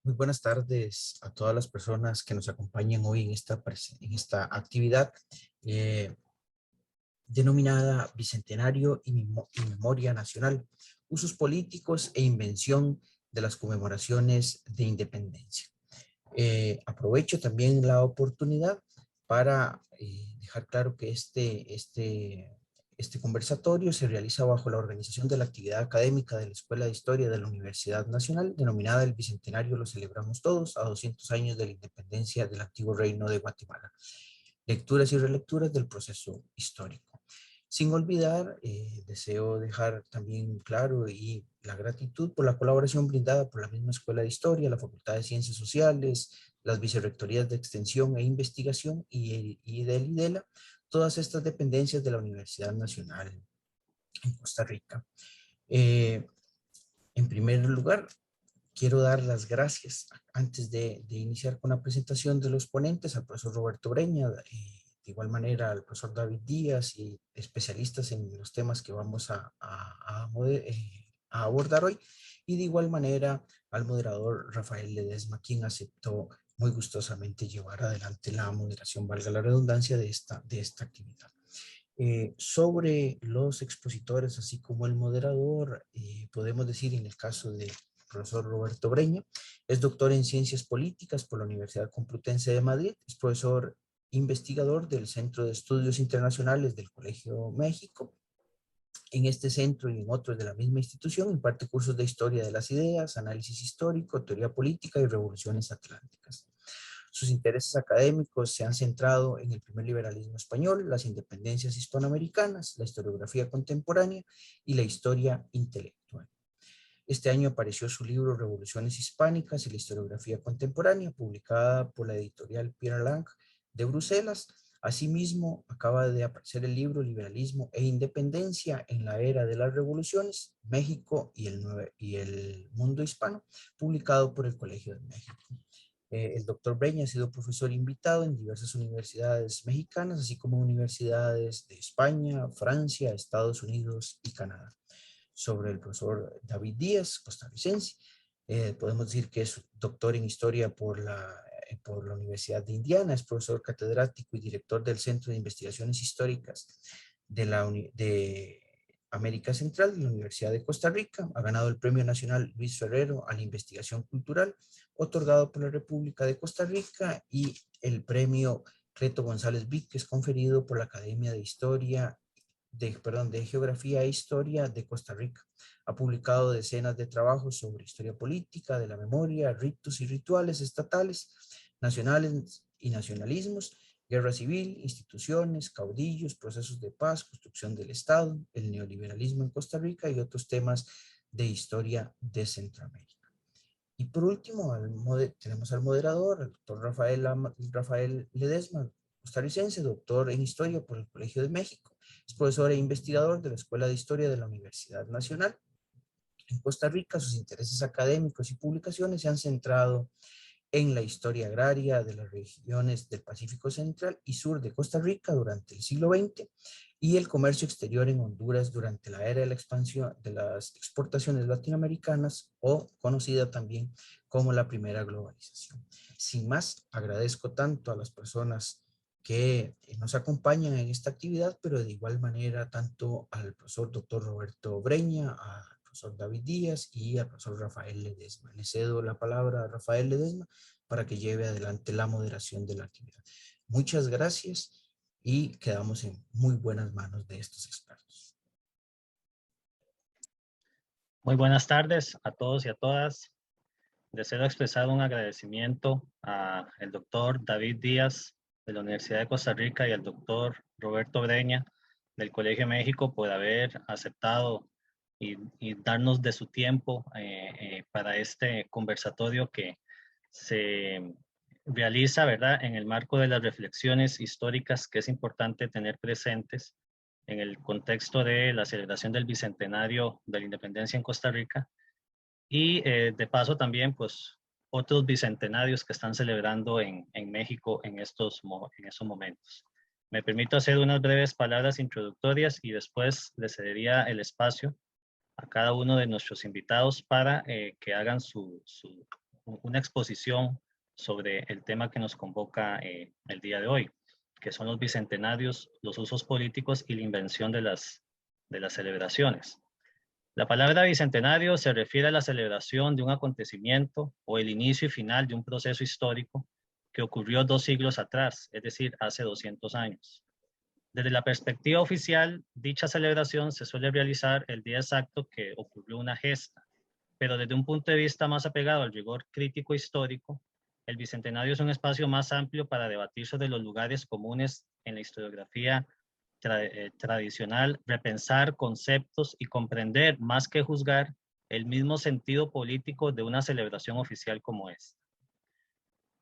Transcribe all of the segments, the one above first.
Muy buenas tardes a todas las personas que nos acompañan hoy en esta actividad eh, denominada Bicentenario y Memoria Nacional, usos políticos e invención de las conmemoraciones de independencia. Aprovecho también la oportunidad para dejar claro que este conversatorio se realiza bajo la organización de la actividad académica de la Escuela de Historia de la Universidad Nacional, denominada el Bicentenario Lo Celebramos Todos, a 200 años de la independencia del antiguo Reino de Guatemala. Lecturas y relecturas del proceso histórico. Sin olvidar, deseo dejar también claro y la gratitud por la colaboración brindada por la misma Escuela de Historia, la Facultad de Ciencias Sociales, las Vicerrectorías de Extensión e Investigación y del IDELA, todas estas dependencias de la Universidad Nacional en Costa Rica. En primer lugar, quiero dar las gracias antes de iniciar con la presentación de los ponentes al profesor Roberto Breña, de igual manera al profesor David Díaz y especialistas en los temas que vamos a abordar hoy, y de igual manera al moderador Rafael Ledesma, quien aceptó muy gustosamente llevar adelante la moderación, valga la redundancia, de esta actividad. Sobre los expositores, así como el moderador, podemos decir en el caso del profesor Roberto Breña, es doctor en Ciencias Políticas por la Universidad Complutense de Madrid, es profesor investigador del Centro de Estudios Internacionales del Colegio México. En este centro y en otros de la misma institución imparte cursos de Historia de las Ideas, Análisis Histórico, Teoría Política y Revoluciones Atlánticas. Sus intereses académicos se han centrado en el primer liberalismo español, las independencias hispanoamericanas, la historiografía contemporánea y la historia intelectual. Este año apareció su libro Revoluciones Hispánicas y la historiografía contemporánea, publicada por la editorial Pierre Lang de Bruselas. Asimismo, acaba de aparecer el libro Liberalismo e Independencia en la Era de las Revoluciones, México y el Mundo Hispano, publicado por el Colegio de México. El doctor Breña ha sido profesor invitado en diversas universidades mexicanas, así como universidades de España, Francia, Estados Unidos y Canadá. Sobre el profesor David Díaz, costarricense, podemos decir que es doctor en historia por la Universidad de Indiana, es profesor catedrático y director del Centro de Investigaciones Históricas de América Central de la Universidad de Costa Rica. Ha ganado el Premio Nacional Luis Ferrero a la Investigación Cultural, otorgado por la República de Costa Rica, y el Premio Cleto González Víquez, conferido por la Academia de Geografía e Historia de Costa Rica. Ha publicado decenas de trabajos sobre historia política, de la memoria, ritos y rituales estatales, nacionales y nacionalismos, guerra civil, instituciones, caudillos, procesos de paz, construcción del Estado, el neoliberalismo en Costa Rica y otros temas de historia de Centroamérica. Y por último, tenemos al moderador, el doctor Rafael Ledesma, costarricense, doctor en Historia por el Colegio de México. Es profesor e investigador de la Escuela de Historia de la Universidad Nacional. En Costa Rica, sus intereses académicos y publicaciones se han centrado en la historia agraria de las regiones del Pacífico Central y Sur de Costa Rica durante el siglo XX y el comercio exterior en Honduras durante la era de la expansión de las exportaciones latinoamericanas, o conocida también como la primera globalización. Sin más, agradezco tanto a las personas que nos acompañan en esta actividad, pero de igual manera tanto al profesor doctor Roberto Breña, al profesor David Díaz y al profesor Rafael Ledesma. Le cedo la palabra a Rafael Ledesma para que lleve adelante la moderación de la actividad. Muchas gracias y quedamos en muy buenas manos de estos expertos. Muy buenas tardes a todos y a todas. Deseo expresar un agradecimiento al doctor David Díaz de la Universidad de Costa Rica y al doctor Roberto Breña del Colegio México por haber aceptado y darnos de su tiempo para este conversatorio que se realiza, ¿verdad?, en el marco de las reflexiones históricas que es importante tener presentes en el contexto de la celebración del Bicentenario de la Independencia en Costa Rica y de paso también pues otros bicentenarios que están celebrando en México en estos momentos. Me permito hacer unas breves palabras introductorias y después le cedería el espacio a cada uno de nuestros invitados para que hagan una exposición sobre el tema que nos convoca el día de hoy, que son los bicentenarios, los usos políticos y la invención de las celebraciones. La palabra bicentenario se refiere a la celebración de un acontecimiento o el inicio y final de un proceso histórico que ocurrió 2 siglos atrás, es decir, hace 200 años. Desde la perspectiva oficial, dicha celebración se suele realizar el día exacto que ocurrió una gesta, pero desde un punto de vista más apegado al rigor crítico histórico, el bicentenario es un espacio más amplio para debatir sobre los lugares comunes en la historiografía tradicional, repensar conceptos y comprender, más que juzgar, el mismo sentido político de una celebración oficial como esta.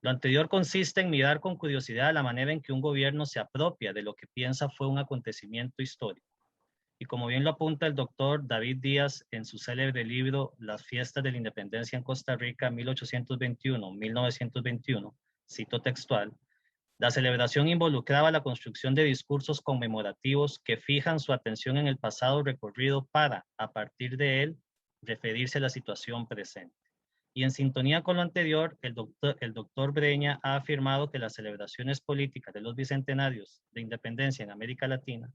Lo anterior consiste en mirar con curiosidad la manera en que un gobierno se apropia de lo que piensa fue un acontecimiento histórico. Y como bien lo apunta el doctor David Díaz en su célebre libro Las fiestas de la independencia en Costa Rica 1821-1921, cito textual, la celebración involucraba la construcción de discursos conmemorativos que fijan su atención en el pasado recorrido para, a partir de él, referirse a la situación presente. Y en sintonía con lo anterior, el doctor Breña ha afirmado que las celebraciones políticas de los bicentenarios de independencia en América Latina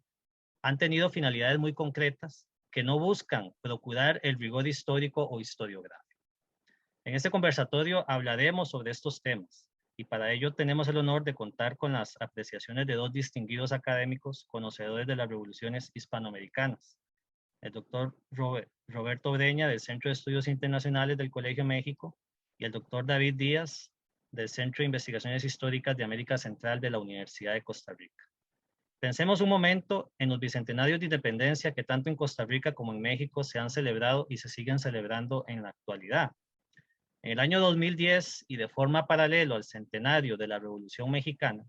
han tenido finalidades muy concretas que no buscan procurar el rigor histórico o historiográfico. En este conversatorio hablaremos sobre estos temas y para ello tenemos el honor de contar con las apreciaciones de 2 distinguidos académicos conocedores de las revoluciones hispanoamericanas, el doctor Roberto Breña del Centro de Estudios Internacionales del Colegio México y el doctor David Díaz del Centro de Investigaciones Históricas de América Central de la Universidad de Costa Rica. Pensemos un momento en los bicentenarios de independencia que tanto en Costa Rica como en México se han celebrado y se siguen celebrando en la actualidad. En el año 2010 y de forma paralela al centenario de la Revolución Mexicana,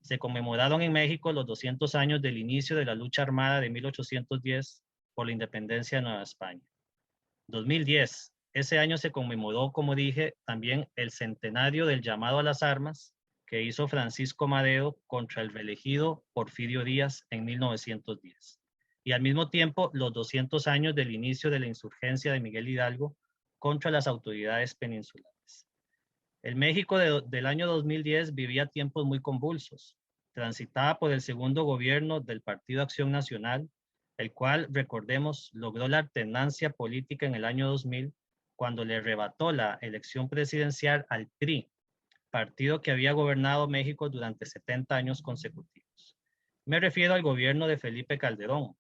se conmemoraron en México los 200 años del inicio de la lucha armada de 1810 por la independencia de Nueva España. 2010, ese año se conmemoró, como dije, también el centenario del llamado a las armas que hizo Francisco Madero contra el reelegido Porfirio Díaz en 1910. Y al mismo tiempo, los 200 años del inicio de la insurgencia de Miguel Hidalgo contra las autoridades peninsulares. El México del año 2010 vivía tiempos muy convulsos. Transitaba por el segundo gobierno del Partido Acción Nacional, el cual, recordemos, logró la alternancia política en el año 2000 cuando le arrebató la elección presidencial al PRI, partido que había gobernado México durante 70 años consecutivos. Me refiero al gobierno de Felipe Calderón.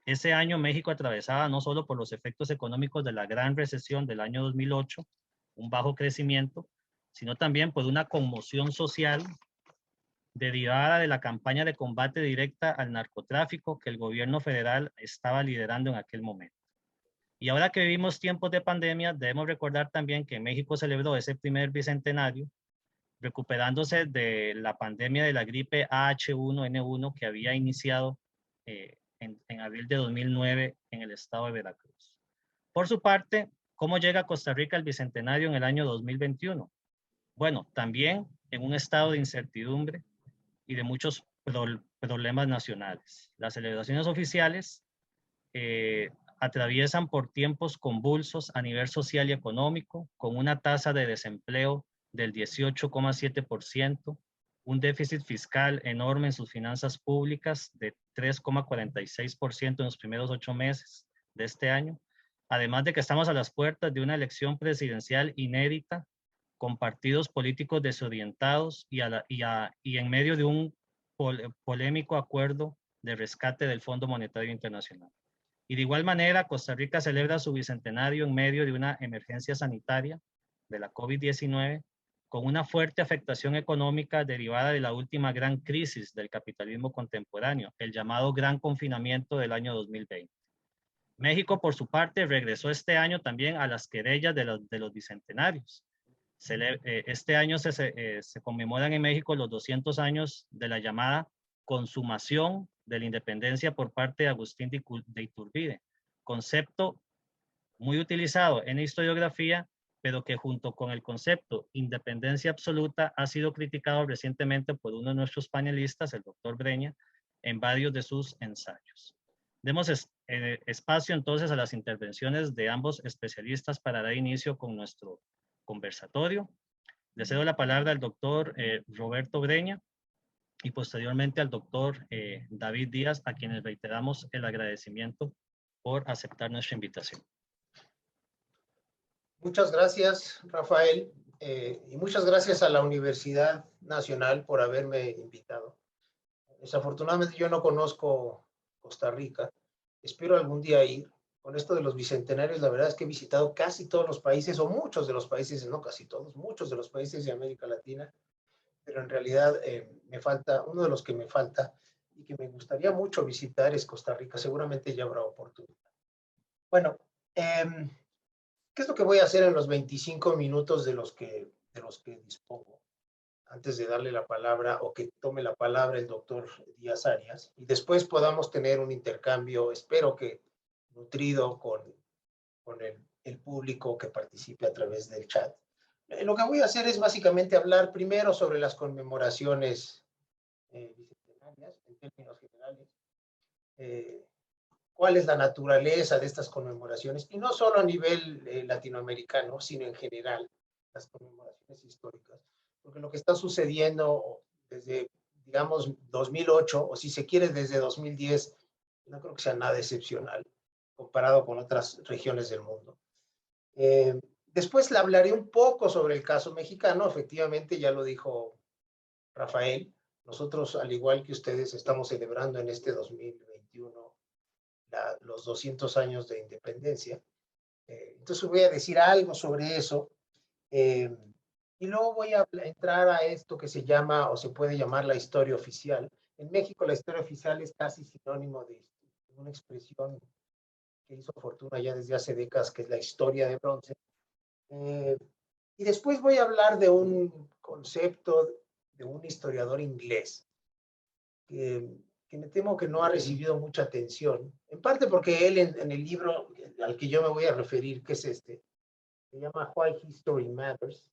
Ese año México atravesaba no solo por los efectos económicos de la gran recesión del año 2008, un bajo crecimiento, sino también por una conmoción social derivada de la campaña de combate directa al narcotráfico que el gobierno federal estaba liderando en aquel momento. Y ahora que vivimos tiempos de pandemia, debemos recordar también que México celebró ese primer bicentenario recuperándose de la pandemia de la gripe H1N1 que había iniciado en abril de 2009 en el estado de Veracruz. Por su parte, ¿cómo llega a Costa Rica el bicentenario en el año 2021? Bueno, también en un estado de incertidumbre y de muchos problemas nacionales. Las celebraciones oficiales atraviesan por tiempos convulsos a nivel social y económico, con una tasa de desempleo del 18,7%, un déficit fiscal enorme en sus finanzas públicas de 3,46% en los primeros 8 meses de este año, además de que estamos a las puertas de una elección presidencial inédita con partidos políticos desorientados y en medio de un polémico acuerdo de rescate del Fondo Monetario Internacional. Y de igual manera, Costa Rica celebra su bicentenario en medio de una emergencia sanitaria de la COVID-19, con una fuerte afectación económica derivada de la última gran crisis del capitalismo contemporáneo, el llamado Gran Confinamiento del año 2020. México, por su parte, regresó este año también a las querellas de los bicentenarios. Este año se conmemoran en México los 200 años de la llamada consumación de la independencia por parte de Agustín de Iturbide, concepto muy utilizado en la historiografía, pero que junto con el concepto independencia absoluta ha sido criticado recientemente por uno de nuestros panelistas, el doctor Breña, en varios de sus ensayos. Demos espacio entonces a las intervenciones de ambos especialistas para dar inicio con nuestro conversatorio. Le cedo la palabra al doctor Roberto Breña y posteriormente al doctor David Díaz, a quienes reiteramos el agradecimiento por aceptar nuestra invitación. Muchas gracias, Rafael, y muchas gracias a la Universidad Nacional por haberme invitado. Desafortunadamente yo no conozco Costa Rica, espero algún día ir. Con esto de los bicentenarios, la verdad es que he visitado casi todos los países, o muchos de los países, no casi todos, muchos de los países de América Latina, pero en realidad me falta, uno de los que me falta y que me gustaría mucho visitar es Costa Rica, seguramente ya habrá oportunidad. Bueno, ¿qué es lo que voy a hacer en los 25 minutos de los que dispongo? Antes de darle la palabra o que tome la palabra el doctor Díaz Arias, y después podamos tener un intercambio, espero que nutrido con el público que participe a través del chat. Lo que voy a hacer es básicamente hablar primero sobre las conmemoraciones bicentenarias, en términos generales, cuál es la naturaleza de estas conmemoraciones, y no solo a nivel latinoamericano, sino en general, las conmemoraciones históricas, porque lo que está sucediendo desde, digamos, 2008, o si se quiere desde 2010, no creo que sea nada excepcional comparado con otras regiones del mundo. Después le hablaré un poco sobre el caso mexicano. Efectivamente, ya lo dijo Rafael, nosotros, al igual que ustedes, estamos celebrando en este 2021 los 200 años de independencia. Entonces voy a decir algo sobre eso. Y luego voy a entrar a esto que se llama, o se puede llamar, la historia oficial. En México la historia oficial es casi sinónimo de una expresión que hizo fortuna ya desde hace décadas, que es la historia de bronce. Y después voy a hablar de un concepto de un historiador inglés que me temo que no ha recibido mucha atención, en parte porque él en el libro al que yo me voy a referir, que es este, se llama Why History Matters,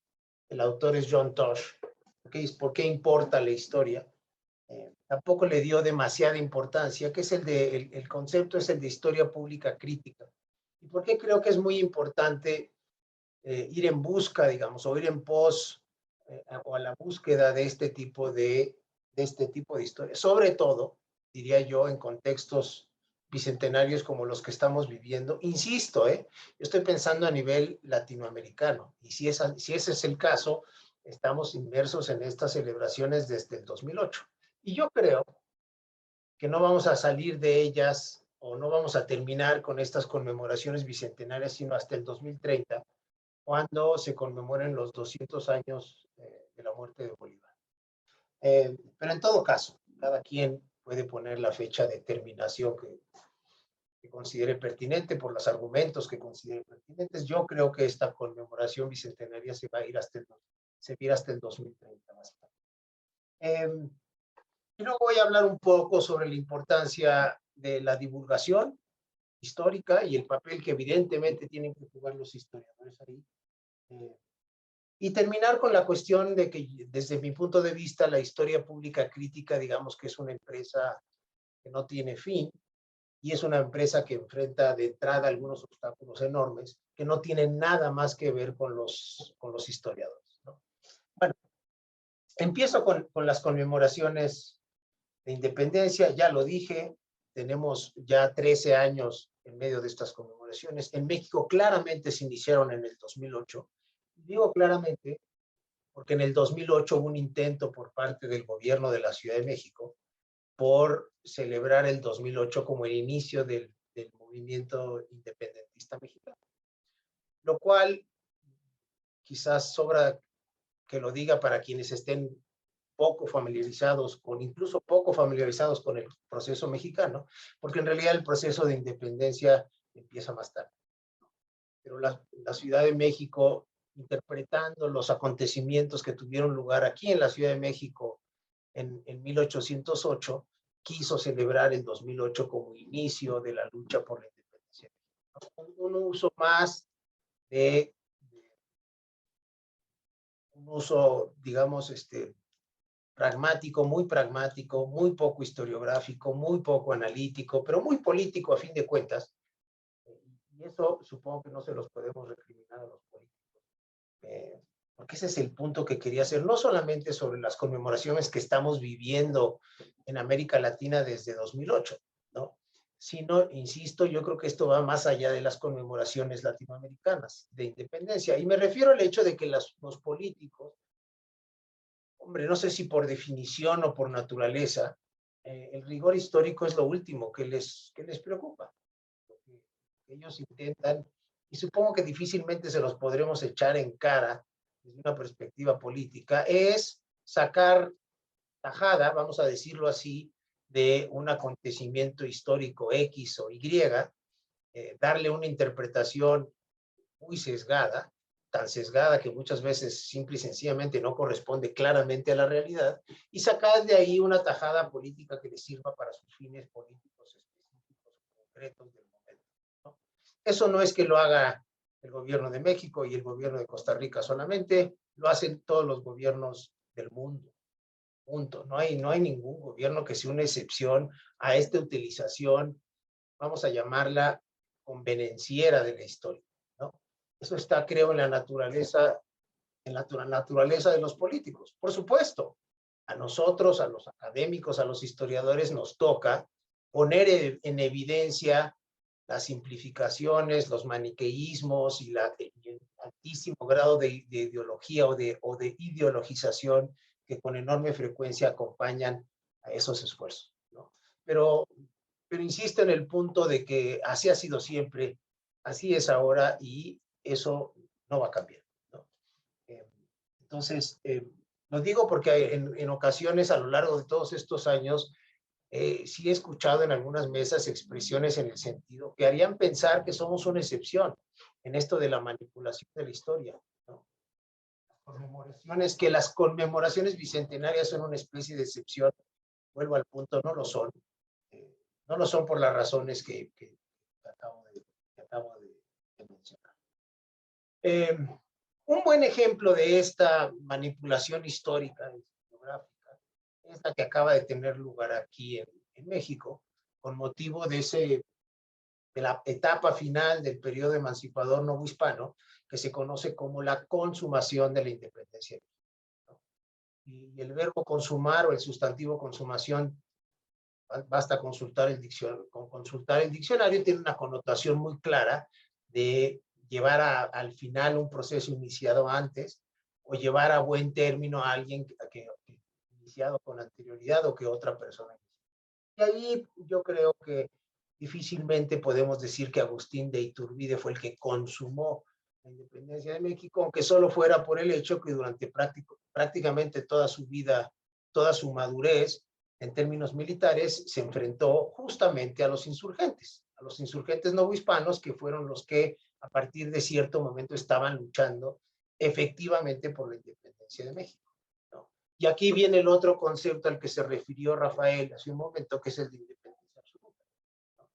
el autor es John Tosh, ¿por qué importa la historia? Tampoco le dio demasiada importancia, que es el concepto es el de historia pública crítica. ¿Y por qué creo que es muy importante ir en busca, digamos, o ir en pos o a la búsqueda de este tipo de historia? Sobre todo, diría yo, en contextos bicentenarios como los que estamos viviendo. Insisto, yo estoy pensando a nivel latinoamericano, y si ese es el caso, estamos inmersos en estas celebraciones desde el 2008. Y yo creo que no vamos a salir de ellas o no vamos a terminar con estas conmemoraciones bicentenarias sino hasta el 2030, cuando se conmemoren los 200 años de la muerte de Bolívar. Pero en todo caso, cada quien puede poner la fecha de terminación que considere pertinente por los argumentos que considere pertinentes. Yo creo que esta conmemoración bicentenaria se va a ir hasta el 2030 más tarde. Y luego voy a hablar un poco sobre la importancia de la divulgación histórica y el papel que evidentemente tienen que jugar los historiadores ahí. Y terminar con la cuestión de que, desde mi punto de vista, la historia pública crítica, digamos que es una empresa que no tiene fin, y es una empresa que enfrenta de entrada algunos obstáculos enormes que no tienen nada más que ver con los historiadores, ¿no? Bueno, empiezo con las conmemoraciones de independencia. Ya lo dije, tenemos ya 13 años en medio de estas conmemoraciones. En México claramente se iniciaron en el 2008. Digo claramente porque en el 2008 hubo un intento por parte del gobierno de la Ciudad de México por celebrar el 2008 como el inicio del movimiento independentista mexicano. Lo cual quizás sobra que lo diga para quienes estén incluso poco familiarizados con el proceso mexicano, porque en realidad el proceso de independencia empieza más tarde. Pero la Ciudad de México, interpretando los acontecimientos que tuvieron lugar aquí en la Ciudad de México en 1808, quiso celebrar el 2008 como inicio de la lucha por la independencia. Un uso más de un uso, digamos, pragmático, muy poco historiográfico, muy poco analítico, pero muy político a fin de cuentas. Y eso supongo que no se los podemos recriminar a los políticos. porque ese es el punto que quería hacer, no solamente sobre las conmemoraciones que estamos viviendo en América Latina desde 2008, ¿no? Sino, insisto, yo creo que esto va más allá de las conmemoraciones latinoamericanas de independencia. Y me refiero al hecho de que los políticos, hombre, no sé si por definición o por naturaleza, el rigor histórico es lo último que les preocupa. Ellos intentan, y supongo que difícilmente se los podremos echar en cara desde una perspectiva política, es sacar tajada, vamos a decirlo así, de un acontecimiento histórico X o Y, darle una interpretación muy sesgada, tan sesgada que muchas veces simple y sencillamente no corresponde claramente a la realidad, y sacar de ahí una tajada política que les sirva para sus fines políticos específicos, concretos del momento, ¿no? Eso no es que lo haga el gobierno de México y el gobierno de Costa Rica solamente, lo hacen todos los gobiernos del mundo. Punto. No hay ningún gobierno que sea una excepción a esta utilización, vamos a llamarla convenenciera de la historia, ¿no? Eso está, creo, en la naturaleza de los políticos. Por supuesto, a nosotros, a los académicos, a los historiadores, nos toca poner en evidencia las simplificaciones, los maniqueísmos y el altísimo grado de ideología o de ideologización que con enorme frecuencia acompañan a esos esfuerzos, ¿no? Pero insisto en el punto de que así ha sido siempre, así es ahora y eso no va a cambiar, ¿no? Entonces, lo digo porque en ocasiones a lo largo de todos estos años sí he escuchado en algunas mesas expresiones en el sentido que harían pensar que somos una excepción en esto de la manipulación de la historia, ¿no? Que las conmemoraciones bicentenarias son una especie de excepción, vuelvo al punto, no lo son. No lo son por las razones que acabo de mencionar. Un buen ejemplo de esta manipulación histórica y geográfica es la que acaba de tener lugar aquí en México, con motivo de la etapa final del periodo emancipador novohispano, que se conoce como la consumación de la independencia. Y el verbo consumar o el sustantivo consumación, basta consultar el diccionario, tiene una connotación muy clara de llevar al final un proceso iniciado antes o llevar a buen término a alguien que iniciado con anterioridad o que otra persona. Y ahí yo creo que difícilmente podemos decir que Agustín de Iturbide fue el que consumó la independencia de México, aunque solo fuera por el hecho que durante prácticamente toda su vida, toda su madurez, en términos militares, se enfrentó justamente a los insurgentes novohispanos, que fueron los que a partir de cierto momento estaban luchando efectivamente por la independencia de México, ¿no? Y aquí viene el otro concepto al que se refirió Rafael hace un momento, que es el de independencia absoluta, ¿no?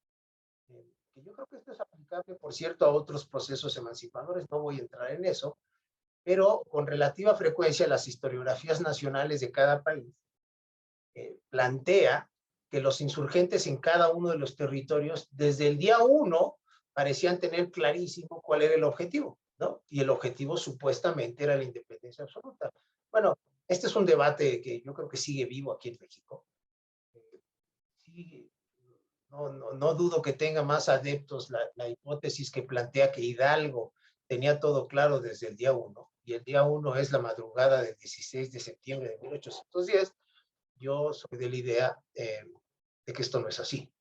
Que yo creo que esto es aplicable, por cierto, a otros procesos emancipadores, no voy a entrar en eso, pero con relativa frecuencia las historiografías nacionales de cada país plantea que los insurgentes en cada uno de los territorios, desde el día 1, parecían tener clarísimo cuál era el objetivo, ¿no? Y el objetivo supuestamente era la independencia absoluta. Bueno, este es un debate que yo creo que sigue vivo aquí en México. Sí, no dudo que tenga más adeptos la hipótesis que plantea que Hidalgo tenía todo claro desde el día 1, y el día 1 es la madrugada del 16 de septiembre de 1810, yo soy de la idea de que esto no es así.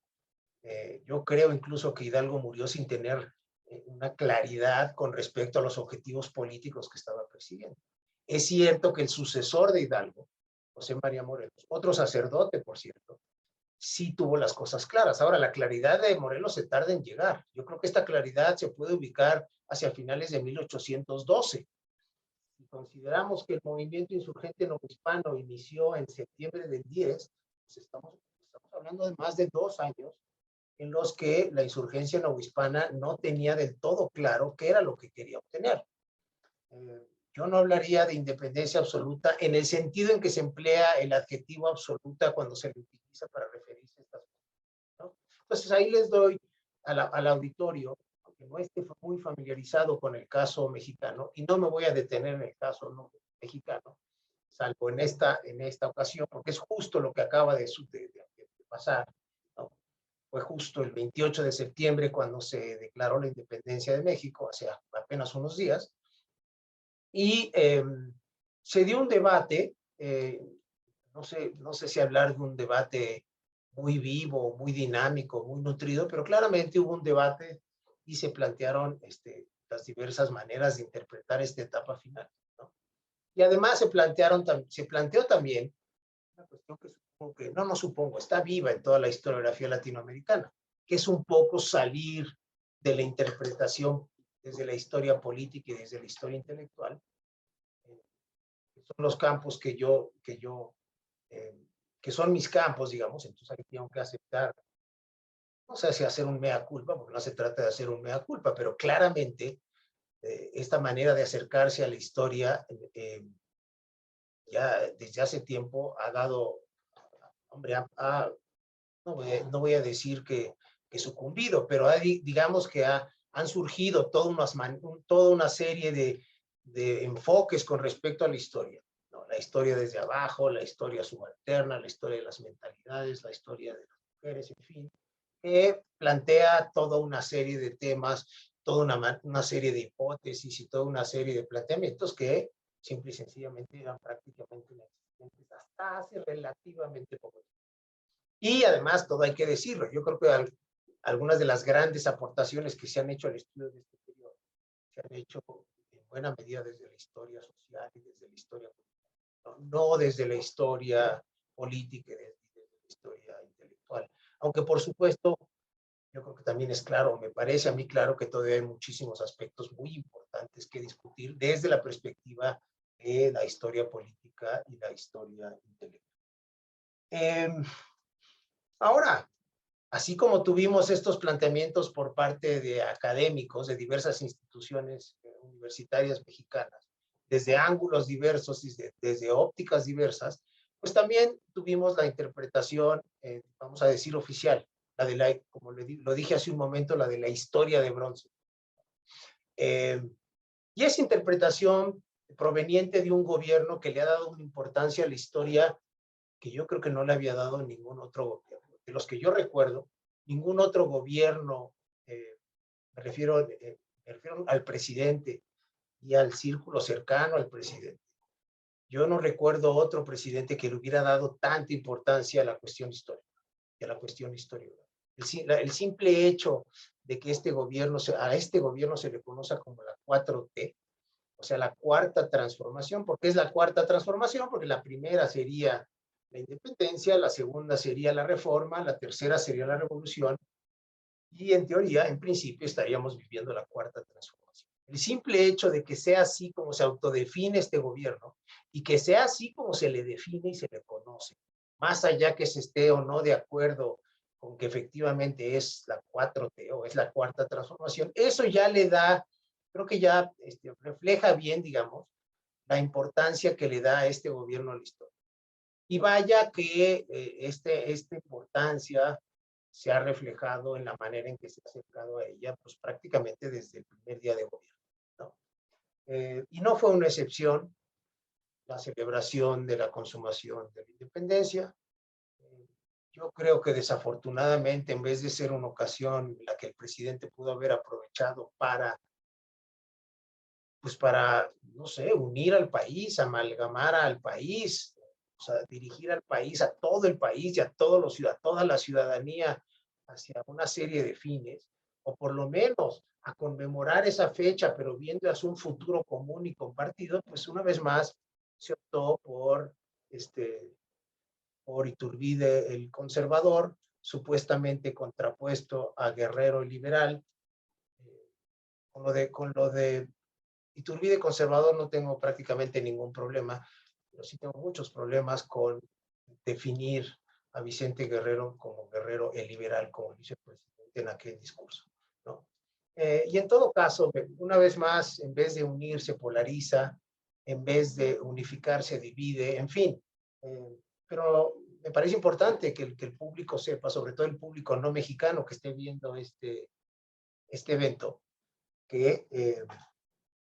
Yo creo incluso que Hidalgo murió sin tener una claridad con respecto a los objetivos políticos que estaba persiguiendo. Es cierto que el sucesor de Hidalgo, José María Morelos, otro sacerdote, por cierto, sí tuvo las cosas claras. Ahora, la claridad de Morelos se tarda en llegar. Yo creo que esta claridad se puede ubicar hacia finales de 1812. Si consideramos que el movimiento insurgente novohispano inició en septiembre del 10, pues estamos hablando de más de 2 años en los que la insurgencia novohispana no tenía del todo claro qué era lo que quería obtener. Yo no hablaría de independencia absoluta en el sentido en que se emplea el adjetivo absoluta cuando se lo utiliza para referirse a estas cosas, ¿no? Entonces ahí les doy al auditorio, que no esté muy familiarizado con el caso mexicano, y no me voy a detener en el caso mexicano, salvo en esta ocasión, porque es justo lo que acaba de pasar, ¿no? Fue justo el 28 de septiembre cuando se declaró la independencia de México, hace apenas unos días, y se dio un debate, no sé si hablar de un debate muy vivo, muy dinámico, muy nutrido, pero claramente hubo un debate y se plantearon las diversas maneras de interpretar esta etapa final, ¿no? Y además se planteó también una cuestión que supongo que, no supongo, está viva en toda la historiografía latinoamericana, que es un poco salir de la interpretación desde la historia política y desde la historia intelectual, que son los campos que son mis campos, digamos. Entonces ahí tengo que aceptar, no sé si hacer un mea culpa, porque no se trata de hacer un mea culpa, pero claramente esta manera de acercarse a la historia ya desde hace tiempo ha dado, hombre, no voy a decir que sucumbido, pero digamos que han surgido toda una serie de enfoques con respecto a la historia, ¿no? La historia desde abajo, la historia subalterna, la historia de las mentalidades, la historia de las mujeres, en fin, que plantea toda una serie de temas, toda una serie de hipótesis y toda una serie de planteamientos que simple y sencillamente eran prácticamente inexistentes hasta hace relativamente poco tiempo. Y además, todo hay que decirlo, yo creo que algunas de las grandes aportaciones que se han hecho al estudio de este periodo se han hecho en buena medida desde la historia social y desde la historia política, no desde la historia política y desde la historia intelectual. Aunque, por supuesto, yo creo que también es claro, me parece a mí claro que todavía hay muchísimos aspectos muy importantes que discutir desde la perspectiva de la historia política y la historia intelectual. Ahora, así como tuvimos estos planteamientos por parte de académicos de diversas instituciones universitarias mexicanas, desde ángulos diversos y desde ópticas diversas, pues también tuvimos la interpretación, vamos a decir, oficial, como lo dije hace un momento, la de la historia de bronce. Y esa interpretación proveniente de un gobierno que le ha dado una importancia a la historia que yo creo que no le había dado ningún otro gobierno. De los que yo recuerdo, ningún otro gobierno, me refiero al presidente y al círculo cercano al presidente. Yo no recuerdo otro presidente que le hubiera dado tanta importancia a la cuestión histórica y a la cuestión historiográfica. El simple hecho de que a este gobierno se le conozca como la 4T, o sea, la cuarta transformación. ¿Por qué es la cuarta transformación? Porque la primera sería la independencia, la segunda sería la reforma, la tercera sería la revolución, y en teoría, en principio, estaríamos viviendo la cuarta transformación. El simple hecho de que sea así como se autodefine este gobierno y que sea así como se le define y se le conoce, más allá que se esté o no de acuerdo con que efectivamente es la 4T o es la cuarta transformación, eso ya le da, creo que ya refleja bien, digamos, la importancia que le da a este gobierno a la historia. Y vaya que esta importancia se ha reflejado en la manera en que se ha acercado a ella, pues prácticamente desde el primer día de gobierno, ¿no? Y no fue una excepción la celebración de la consumación de la independencia. Yo creo que desafortunadamente, en vez de ser una ocasión en la que el presidente pudo haber aprovechado para, no sé, unir al país, amalgamar al país, o sea, dirigir al país, a todo el país y a toda la ciudadanía hacia una serie de fines, o por lo menos a conmemorar esa fecha, pero viendo hacia un futuro común y compartido, pues una vez más se optó por Iturbide el conservador, supuestamente contrapuesto a Guerrero el liberal. Con lo de Iturbide conservador no tengo prácticamente ningún problema, pero sí tengo muchos problemas con definir a Vicente Guerrero como Guerrero el liberal, como dice el presidente en aquel discurso, ¿no? Y en todo caso, una vez más, en vez de unir, se polariza, en vez de unificar, se divide, en fin. Pero me parece importante que el público sepa, sobre todo el público no mexicano que esté viendo este evento, que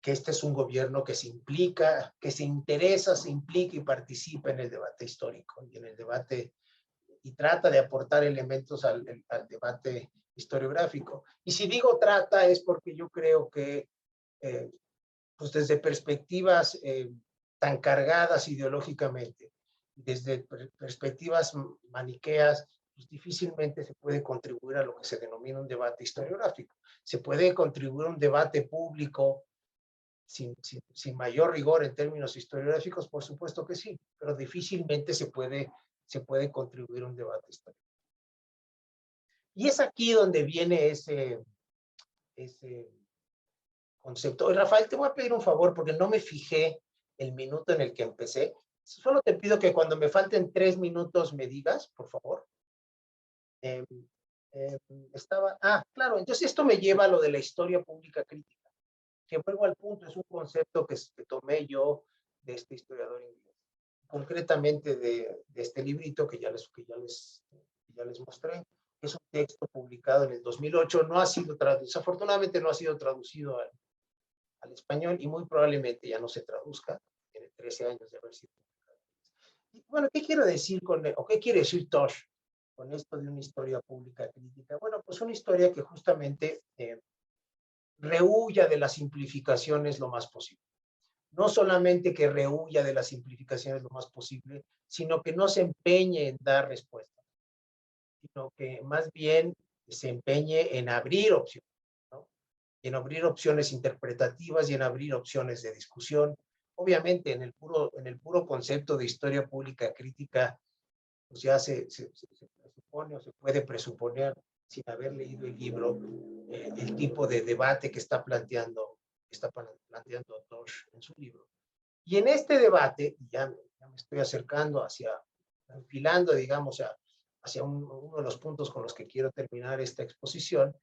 este es un gobierno que se implica, que se interesa, se implica y participa en el debate histórico y en el debate y trata de aportar elementos al debate historiográfico. Y si digo trata es porque yo creo que pues desde perspectivas tan cargadas ideológicamente, desde perspectivas maniqueas, pues difícilmente se puede contribuir a lo que se denomina un debate historiográfico. Se puede contribuir a un debate público sin mayor rigor en términos historiográficos, por supuesto que sí, pero difícilmente se puede contribuir a un debate histórico. Y es aquí donde viene ese concepto. Rafael, te voy a pedir un favor porque no me fijé el minuto en el que empecé. Solo te pido que cuando me falten 3 minutos me digas, por favor. Claro, entonces esto me lleva a lo de la historia pública crítica, que vuelvo al punto, es un concepto que tomé yo de este historiador inglés, concretamente de este librito que ya les mostré. Es un texto publicado en el 2008, no ha sido desafortunadamente no ha sido traducido al español y muy probablemente ya no se traduzca, tiene 13 años de haber sido publicado. Y bueno, ¿qué quiero decir o qué quiere decir Tosh con esto de una historia pública crítica? Bueno, pues una historia que justamente rehuya de las simplificaciones lo más posible. No solamente que rehuya de las simplificaciones lo más posible, sino que no se empeñe en dar respuestas, sino que más bien se empeñe en abrir opciones, ¿no? En abrir opciones interpretativas y en abrir opciones de discusión. Obviamente, en el puro concepto de historia pública crítica, pues ya se presupone o se puede presuponer, sin haber leído el libro, el tipo de debate que está planteando Tosh en su libro. Y en este debate, ya me estoy acercando enfilando, digamos, hacia uno de los puntos con los que quiero terminar esta exposición,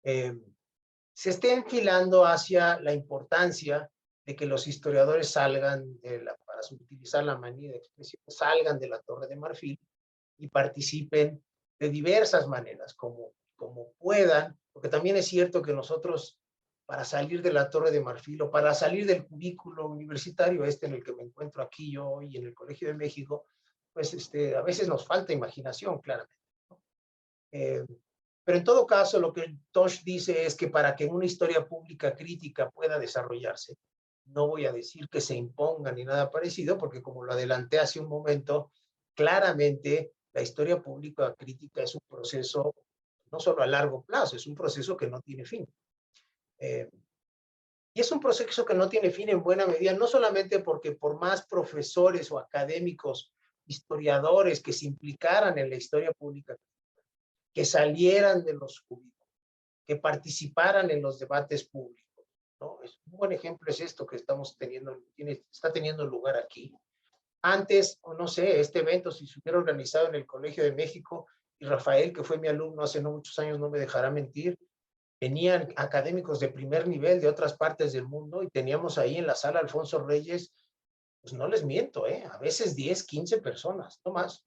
se está enfilando hacia la importancia de que los historiadores salgan, para utilizar la manía de expresión, salgan de la Torre de Marfil y participen de diversas maneras, como puedan, porque también es cierto que nosotros, para salir de la Torre de Marfil o para salir del cubículo universitario en el que me encuentro aquí yo y en el Colegio de México, pues a veces nos falta imaginación, claramente, ¿no? Pero en todo caso, lo que Tosh dice es que para que una historia pública crítica pueda desarrollarse, no voy a decir que se imponga ni nada parecido, porque como lo adelanté hace un momento, claramente la historia pública crítica es un proceso no solo a largo plazo, es un proceso que no tiene fin. Y es un proceso que no tiene fin en buena medida, no solamente porque por más profesores o académicos, historiadores que se implicaran en la historia pública, que salieran de los cubículos, que participaran en los debates públicos, ¿no? Un buen ejemplo es esto que está teniendo lugar aquí. Antes, o no sé, este evento, si se hubiera organizado en el Colegio de México, y Rafael, que fue mi alumno hace no muchos años, no me dejará mentir, venían académicos de primer nivel de otras partes del mundo y teníamos ahí en la sala Alfonso Reyes, pues no les miento, a veces 10, 15 personas, no más.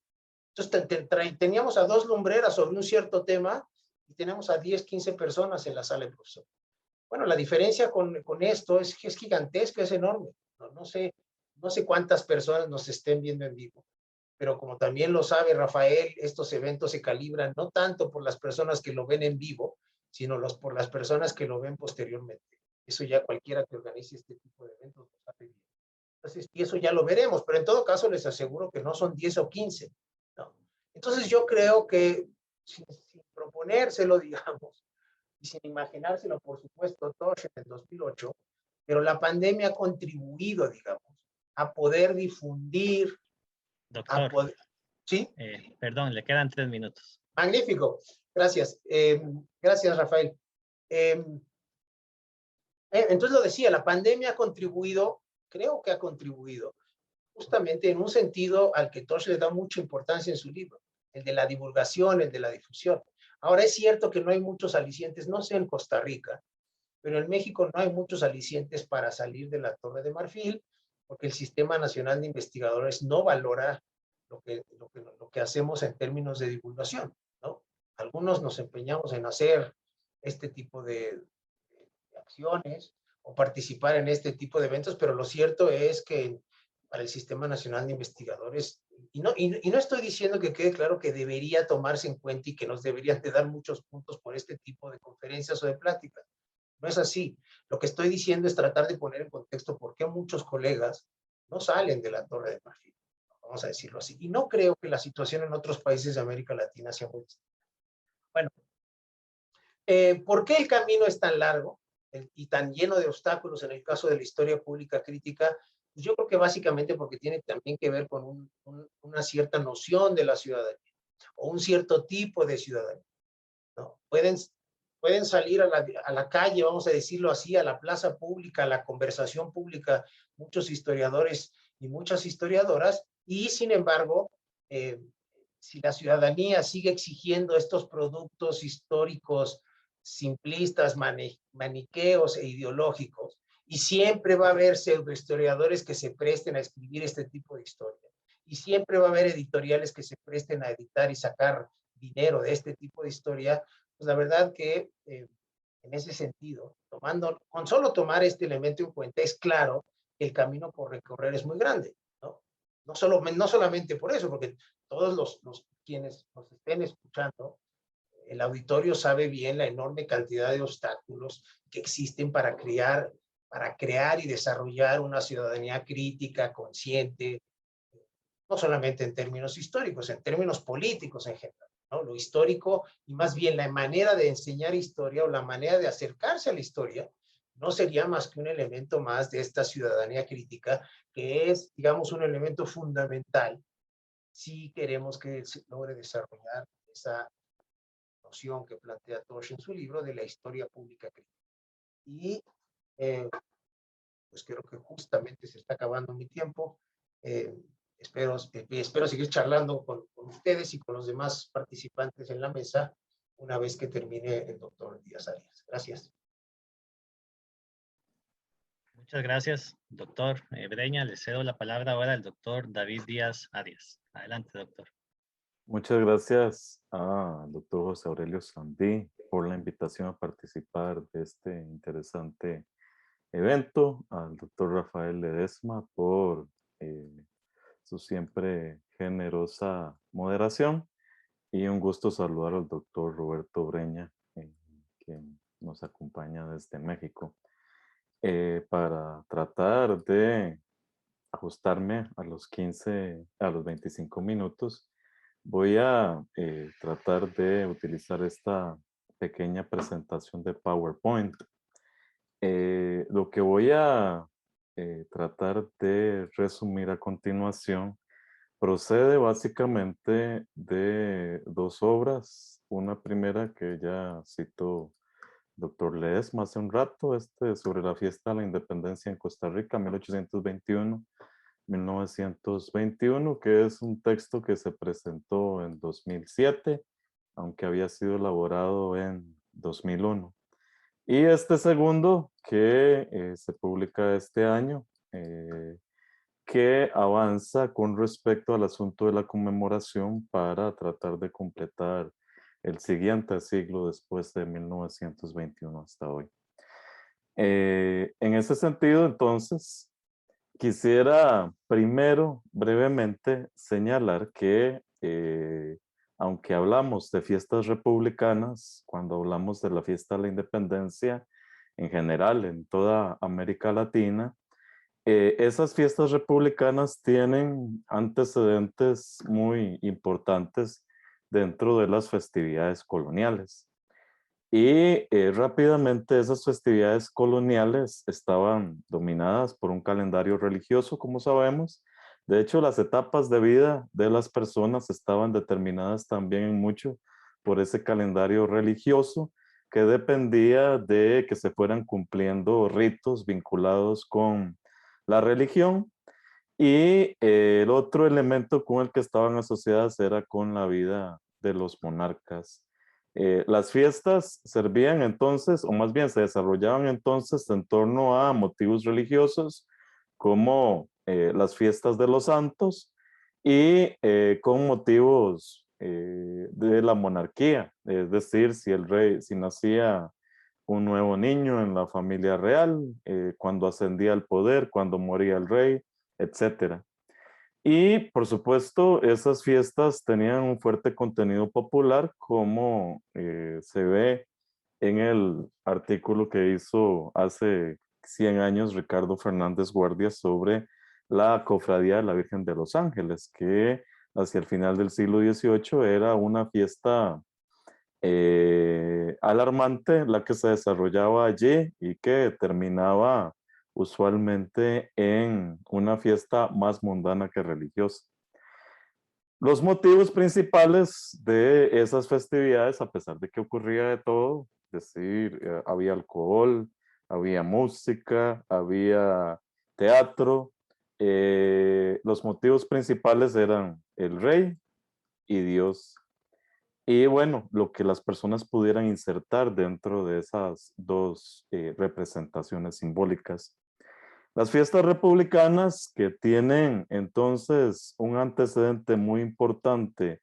Entonces teníamos a 2 lumbreras sobre un cierto tema y tenemos a 10, 15 personas en la sala de profesor. Bueno, la diferencia con esto es gigantesca, es enorme. No sé cuántas personas nos estén viendo en vivo, pero como también lo sabe Rafael, estos eventos se calibran no tanto por las personas que lo ven en vivo, sino por las personas que lo ven posteriormente. Eso ya cualquiera que organice este tipo de eventos lo sabe bien. Entonces, y eso ya lo veremos, pero en todo caso les aseguro que no son 10 o 15, ¿no? Entonces yo creo que sin proponérselo, digamos, y sin imaginárselo, por supuesto, Tosh en el 2008, pero la pandemia ha contribuido, digamos, a poder difundir, Doctor, ¿sí? Perdón, le quedan 3 minutos. Magnífico, gracias. Gracias, Rafael. Entonces lo decía, la pandemia ha contribuido, creo que ha contribuido, justamente en un sentido al que Tosh le da mucha importancia en su libro, el de la divulgación, el de la difusión. Ahora es cierto que no hay muchos alicientes, no sé en Costa Rica, pero en México no hay muchos alicientes para salir de la Torre de Marfil, porque el Sistema Nacional de Investigadores no valora lo que hacemos en términos de divulgación, ¿no? Algunos nos empeñamos en hacer este tipo de acciones o participar en este tipo de eventos, pero lo cierto es que para el Sistema Nacional de Investigadores, y no estoy diciendo que quede claro que debería tomarse en cuenta y que nos deberían de dar muchos puntos por este tipo de conferencias o de pláticas. No es así. Lo que estoy diciendo es tratar de poner en contexto por qué muchos colegas no salen de la Torre de Marfil, vamos a decirlo así. Y no creo que la situación en otros países de América Latina sea muy distinta. Bueno, ¿por qué el camino es tan largo y tan lleno de obstáculos en el caso de la historia pública crítica? Pues yo creo que básicamente porque tiene también que ver con una cierta noción de la ciudadanía o un cierto tipo de ciudadanía, ¿no? Pueden salir a la calle, vamos a decirlo así, a la plaza pública, a la conversación pública, muchos historiadores y muchas historiadoras, y sin embargo, si la ciudadanía sigue exigiendo estos productos históricos simplistas, maniqueos e ideológicos, y siempre va a haber pseudohistoriadores que se presten a escribir este tipo de historia, y siempre va a haber editoriales que se presten a editar y sacar dinero de este tipo de historia, pues la verdad que en ese sentido, con solo tomar este elemento en cuenta, es claro que el camino por recorrer es muy grande, ¿no? No solamente por eso, porque todos quienes nos estén escuchando, el auditorio sabe bien la enorme cantidad de obstáculos que existen para crear y desarrollar una ciudadanía crítica, consciente, no solamente en términos históricos, en términos políticos en general, ¿no? Lo histórico y más bien la manera de enseñar historia o la manera de acercarse a la historia no sería más que un elemento más de esta ciudadanía crítica, que es, digamos, un elemento fundamental si queremos que se logre desarrollar esa noción que plantea Tosh en su libro de la historia pública crítica. Y pues creo que justamente se está acabando mi tiempo. Espero seguir charlando con ustedes y con los demás participantes en la mesa una vez que termine el doctor Díaz Arias. Gracias. Muchas gracias, doctor Breña. Le cedo la palabra ahora al doctor David Díaz Arias. Adelante, doctor. Muchas gracias al doctor José Aurelio Sandí por la invitación a participar de este interesante evento, al doctor Rafael Ledesma por su siempre generosa moderación y un gusto saludar al doctor Roberto Breña, quien nos acompaña desde México, para tratar de ajustarme a los 25 minutos. Voy a tratar de utilizar esta pequeña presentación de PowerPoint. Lo que voy a tratar de resumir a continuación procede básicamente de dos obras. Una primera que ya citó doctor Ledesma hace un rato, sobre la fiesta de la independencia en Costa Rica, 1821-1921, que es un texto que se presentó en 2007, aunque había sido elaborado en 2001. Y este segundo que se publica este año, que avanza con respecto al asunto de la conmemoración para tratar de completar el siguiente siglo después de 1921 hasta hoy. En ese sentido, entonces, quisiera primero brevemente señalar que aunque hablamos de fiestas republicanas, cuando hablamos de la fiesta de la independencia en general en toda América Latina, esas fiestas republicanas tienen antecedentes muy importantes dentro de las festividades coloniales. Y rápidamente esas festividades coloniales estaban dominadas por un calendario religioso, como sabemos. De hecho, las etapas de vida de las personas estaban determinadas también mucho por ese calendario religioso que dependía de que se fueran cumpliendo ritos vinculados con la religión. Y el otro elemento con el que estaban asociadas era con la vida de los monarcas. Las fiestas servían entonces, o más bien se desarrollaban entonces en torno a motivos religiosos, como las fiestas de los santos, y con motivos de la monarquía, es decir, si el rey, si nacía un nuevo niño en la familia real, cuando ascendía al poder, cuando moría el rey, etc. Y por supuesto, esas fiestas tenían un fuerte contenido popular, como se ve en el artículo que hizo hace 100 años Ricardo Fernández Guardia sobre la Cofradía de la Virgen de los Ángeles, que hacia el final del siglo XVIII era una fiesta alarmante la que se desarrollaba allí y que terminaba usualmente en una fiesta más mundana que religiosa. Los motivos principales de esas festividades, a pesar de que ocurría de todo, es decir, había alcohol, había música, había teatro, los motivos principales eran el rey y Dios. Y bueno, lo que las personas pudieran insertar dentro de esas dos representaciones simbólicas. Las fiestas republicanas, que tienen entonces un antecedente muy importante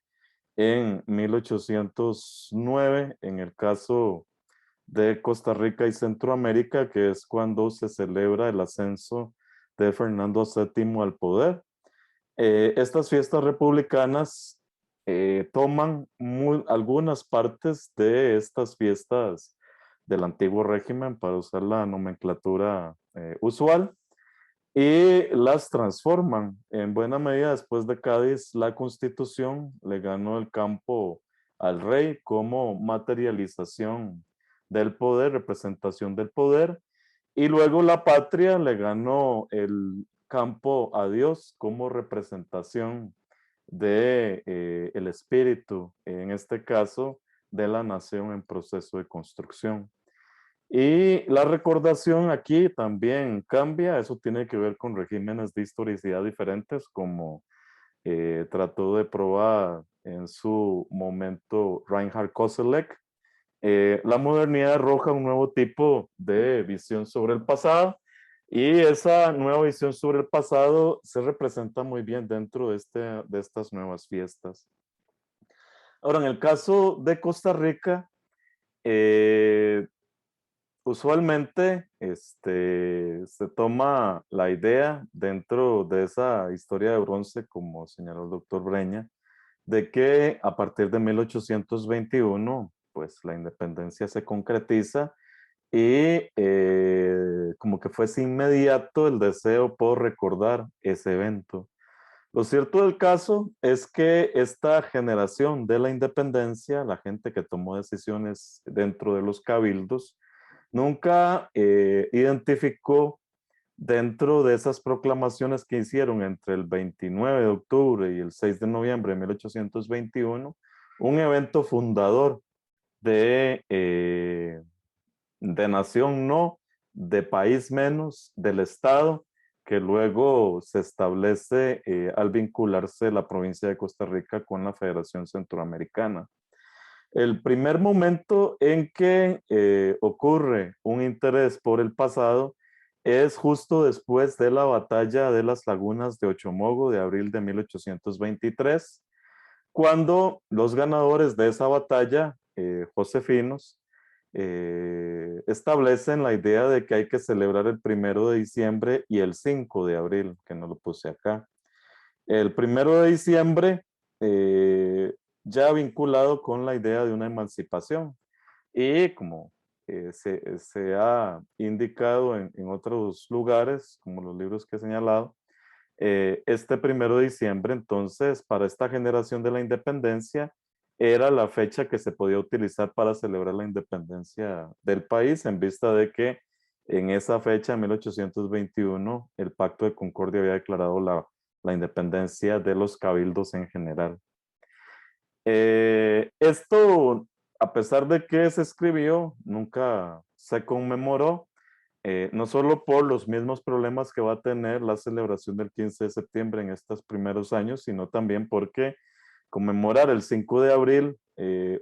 en 1809, en el caso de Costa Rica y Centroamérica, que es cuando se celebra el ascenso de Fernando VII al poder. Estas fiestas republicanas toman algunas partes de estas fiestas del antiguo régimen, para usar la nomenclatura usual, y las transforman. En buena medida, después de Cádiz, la Constitución le ganó el campo al rey como materialización del poder, representación del poder, y luego la patria le ganó el campo a Dios como representación de el espíritu, en este caso de la nación en proceso de construcción. Y la recordación aquí también cambia, eso tiene que ver con regímenes de historicidad diferentes, como trató de probar en su momento Reinhard Koselleck. La modernidad arroja un nuevo tipo de visión sobre el pasado, y esa nueva visión sobre el pasado se representa muy bien dentro de estas nuevas fiestas. Ahora, en el caso de Costa Rica, usualmente se toma la idea dentro de esa historia de bronce, como señaló el doctor Breña, de que a partir de 1821, pues la independencia se concretiza y como que fuese inmediato el deseo por recordar ese evento. Lo cierto del caso es que esta generación de la independencia, la gente que tomó decisiones dentro de los cabildos, nunca identificó dentro de esas proclamaciones que hicieron entre el 29 de octubre y el 6 de noviembre de 1821, un evento fundador de nación no, de país menos, del Estado, que luego se establece al vincularse la provincia de Costa Rica con la Federación Centroamericana. El primer momento en que ocurre un interés por el pasado es justo después de la batalla de las lagunas de Ochomogo de abril de 1823, cuando los ganadores de esa batalla, josefinos, establecen la idea de que hay que celebrar el 1 de diciembre y el 5 de abril, que no lo puse acá. El 1 de diciembre, ya vinculado con la idea de una emancipación. Y como se ha indicado en otros lugares, como los libros que he señalado, este 1 de diciembre, entonces, para esta generación de la independencia, era la fecha que se podía utilizar para celebrar la independencia del país, en vista de que en esa fecha, en 1821, el Pacto de Concordia había declarado la independencia de los cabildos en general. Esto, a pesar de que se escribió, nunca se conmemoró, no solo por los mismos problemas que va a tener la celebración del 15 de septiembre en estos primeros años, sino también porque conmemorar el 5 de abril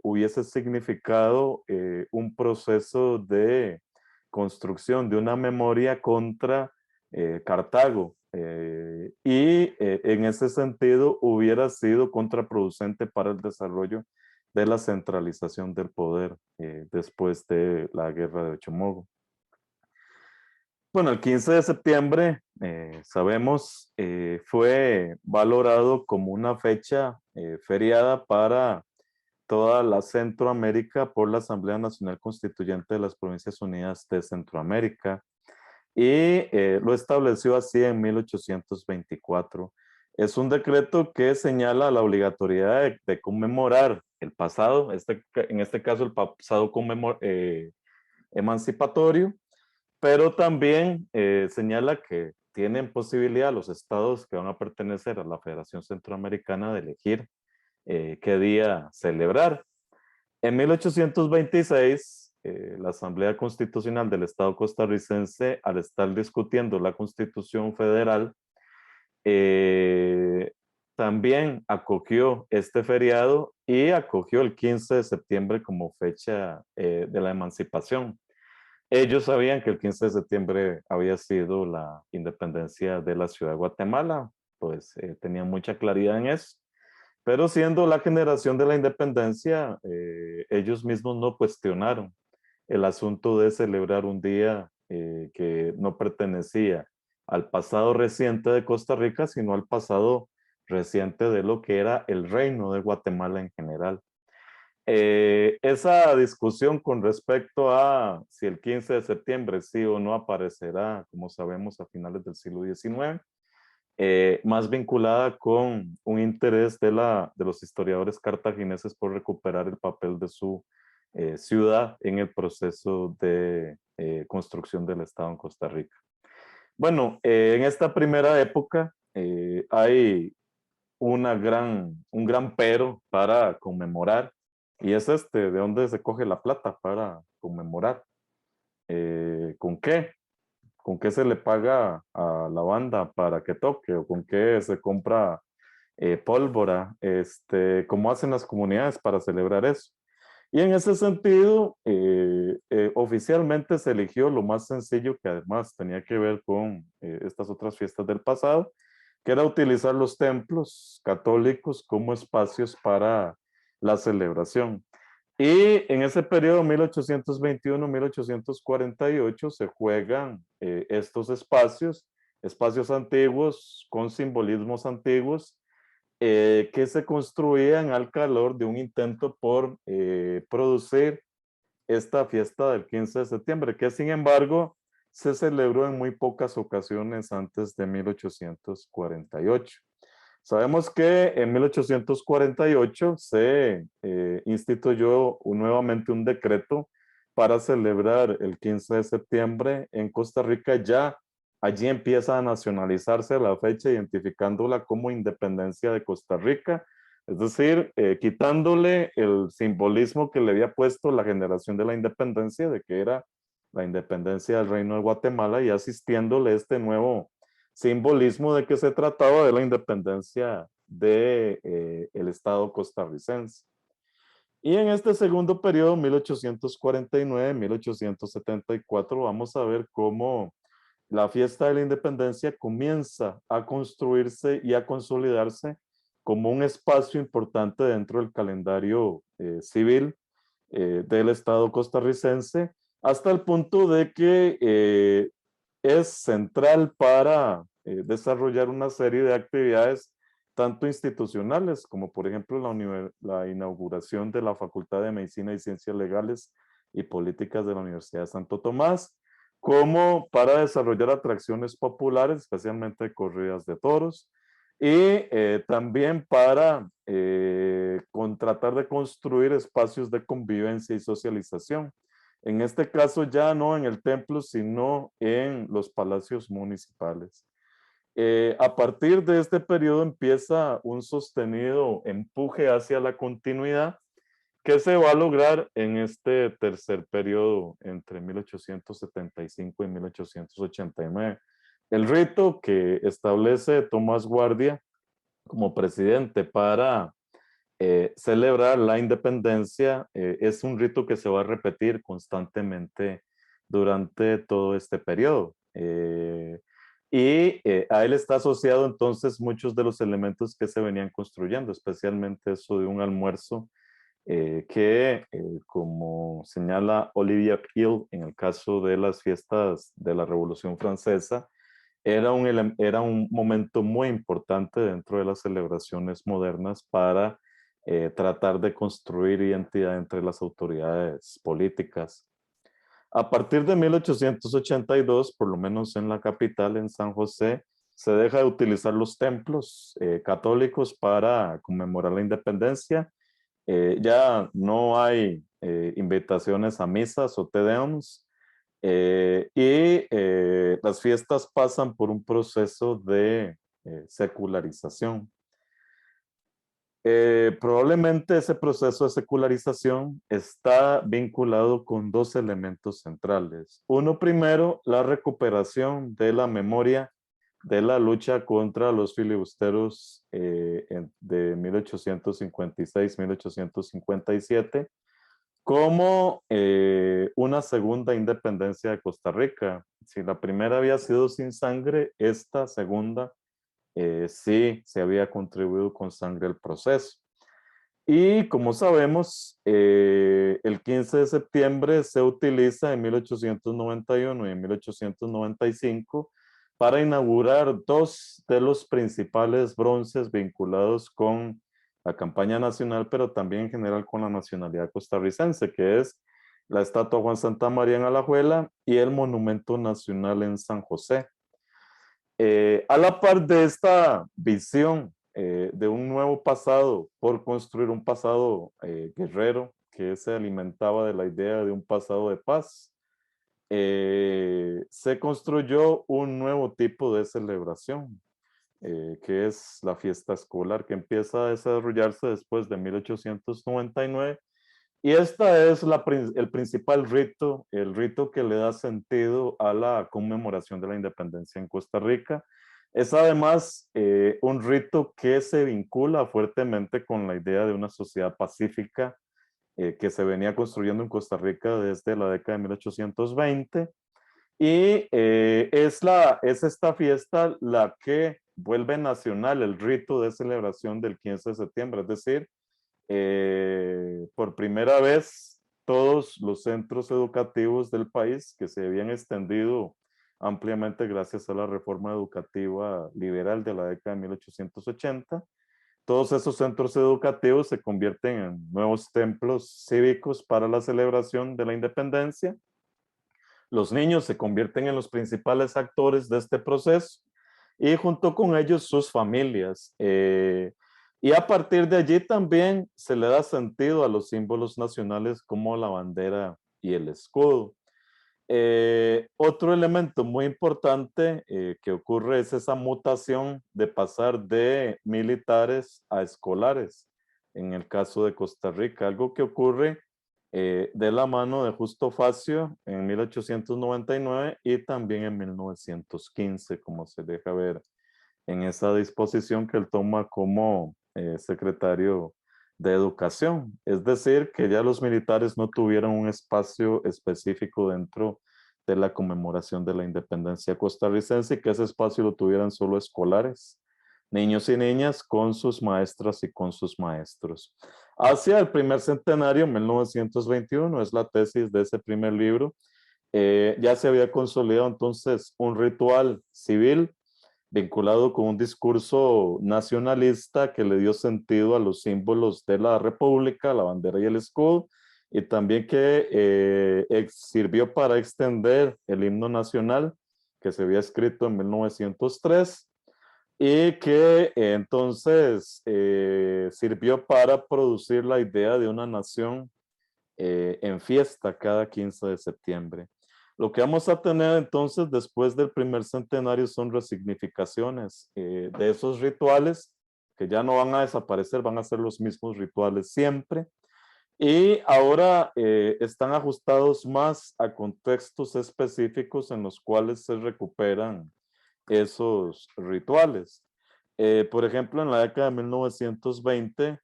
hubiese significado un proceso de construcción de una memoria contra Cartago, y en ese sentido hubiera sido contraproducente para el desarrollo de la centralización del poder después de la guerra de Ochomogo. Bueno, el 15 de septiembre, sabemos, fue valorado como una fecha feriada para toda la Centroamérica por la Asamblea Nacional Constituyente de las Provincias Unidas de Centroamérica y lo estableció así en 1824. Es un decreto que señala la obligatoriedad de conmemorar el pasado, en este caso el pasado emancipatorio, pero también señala que tienen posibilidad los estados que van a pertenecer a la Federación Centroamericana de elegir qué día celebrar. En 1826, la Asamblea Constitucional del Estado costarricense, al estar discutiendo la Constitución Federal, también acogió este feriado y acogió el 15 de septiembre como fecha de la emancipación. Ellos sabían que el 15 de septiembre había sido la independencia de la ciudad de Guatemala, pues tenían mucha claridad en eso. Pero siendo la generación de la independencia, ellos mismos no cuestionaron el asunto de celebrar un día que no pertenecía al pasado reciente de Costa Rica, sino al pasado reciente de lo que era el reino de Guatemala en general. Esa discusión con respecto a si el 15 de septiembre sí o no aparecerá, como sabemos, a finales del siglo XIX, más vinculada con un interés de los historiadores cartagineses por recuperar el papel de su ciudad en el proceso de construcción del Estado en Costa Rica. Bueno, en esta primera época hay un gran pero para conmemorar, y es de dónde se coge la plata para conmemorar. ¿Con qué? ¿Con qué se le paga a la banda para que toque? ¿O con qué se compra pólvora? ¿Cómo hacen las comunidades para celebrar eso? Y en ese sentido, oficialmente se eligió lo más sencillo, que además tenía que ver con estas otras fiestas del pasado, que era utilizar los templos católicos como espacios para la celebración. Y en ese periodo, 1821-1848, se juegan estos espacios antiguos con simbolismos antiguos que se construían al calor de un intento por producir esta fiesta del 15 de septiembre, que sin embargo se celebró en muy pocas ocasiones antes de 1848. Sabemos que en 1848 se instituyó nuevamente un decreto para celebrar el 15 de septiembre en Costa Rica. Ya allí empieza a nacionalizarse la fecha, identificándola como independencia de Costa Rica, es decir, quitándole el simbolismo que le había puesto la generación de la independencia, de que era la independencia del Reino de Guatemala, y asistiéndole este nuevo simbolismo de que se trataba de la independencia del Estado costarricense. Y en este segundo periodo, 1849-1874, vamos a ver cómo la fiesta de la independencia comienza a construirse y a consolidarse como un espacio importante dentro del calendario civil del Estado costarricense, hasta el punto de que es central para desarrollar una serie de actividades tanto institucionales como por ejemplo la inauguración de la Facultad de Medicina y Ciencias Legales y Políticas de la Universidad de Santo Tomás, como para desarrollar atracciones populares, especialmente corridas de toros, y también para tratar de construir espacios de convivencia y socialización. En este caso ya no en el templo, sino en los palacios municipales. A partir de este periodo empieza un sostenido empuje hacia la continuidad que se va a lograr en este tercer periodo entre 1875 y 1889. El rito que establece Tomás Guardia como presidente para celebrar la independencia es un rito que se va a repetir constantemente durante todo este periodo. A él está asociado entonces muchos de los elementos que se venían construyendo, especialmente eso de un almuerzo que, como señala Olivia Hill, en el caso de las fiestas de la Revolución Francesa, era un momento muy importante dentro de las celebraciones modernas para tratar de construir identidad entre las autoridades políticas. A partir de 1882, por lo menos en la capital, en San José, se deja de utilizar los templos católicos para conmemorar la independencia. Ya no hay invitaciones a misas o te deums, las fiestas pasan por un proceso de secularización. Probablemente ese proceso de secularización está vinculado con dos elementos centrales. Uno primero, la recuperación de la memoria de la lucha contra los filibusteros de 1856-1857 como una segunda independencia de Costa Rica. Si la primera había sido sin sangre, esta segunda sí se había contribuido con sangre al proceso. Y como sabemos, el 15 de septiembre se utiliza en 1891 y en 1895 para inaugurar dos de los principales bronces vinculados con la campaña nacional, pero también en general con la nacionalidad costarricense, que es la estatua Juan Santamaría en Alajuela y el Monumento Nacional en San José. A la par de esta visión de un nuevo pasado por construir un pasado guerrero que se alimentaba de la idea de un pasado de paz, se construyó un nuevo tipo de celebración, que es la fiesta escolar, que empieza a desarrollarse después de 1899. Y esta es el principal rito, el rito que le da sentido a la conmemoración de la independencia en Costa Rica. Es además un rito que se vincula fuertemente con la idea de una sociedad pacífica que se venía construyendo en Costa Rica desde la década de 1820. Y es esta fiesta la que vuelve nacional el rito de celebración del 15 de septiembre, es decir, por primera vez todos los centros educativos del país que se habían extendido ampliamente gracias a la reforma educativa liberal de la década de 1880, todos esos centros educativos se convierten en nuevos templos cívicos para la celebración de la independencia. Los niños se convierten en los principales actores de este proceso y junto con ellos sus familias. Y a partir de allí también se le da sentido a los símbolos nacionales como la bandera y el escudo. Otro elemento muy importante que ocurre es esa mutación de pasar de militares a escolares, en el caso de Costa Rica, algo que ocurre de la mano de Justo Facio en 1899 y también en 1915, como se deja ver en esa disposición que él toma como secretario de Educación. Es decir, que ya los militares no tuvieron un espacio específico dentro de la conmemoración de la independencia costarricense y que ese espacio lo tuvieran solo escolares, niños y niñas con sus maestras y con sus maestros. Hacia el primer centenario, 1921, es la tesis de ese primer libro, ya se había consolidado entonces un ritual civil vinculado con un discurso nacionalista que le dio sentido a los símbolos de la República, la bandera y el escudo, y también que sirvió para extender el himno nacional que se había escrito en 1903 y que entonces sirvió para producir la idea de una nación en fiesta cada 15 de septiembre. Lo que vamos a tener entonces después del primer centenario son resignificaciones de esos rituales que ya no van a desaparecer, van a ser los mismos rituales siempre. Y ahora están ajustados más a contextos específicos en los cuales se recuperan esos rituales. Por ejemplo, en la década de 1920,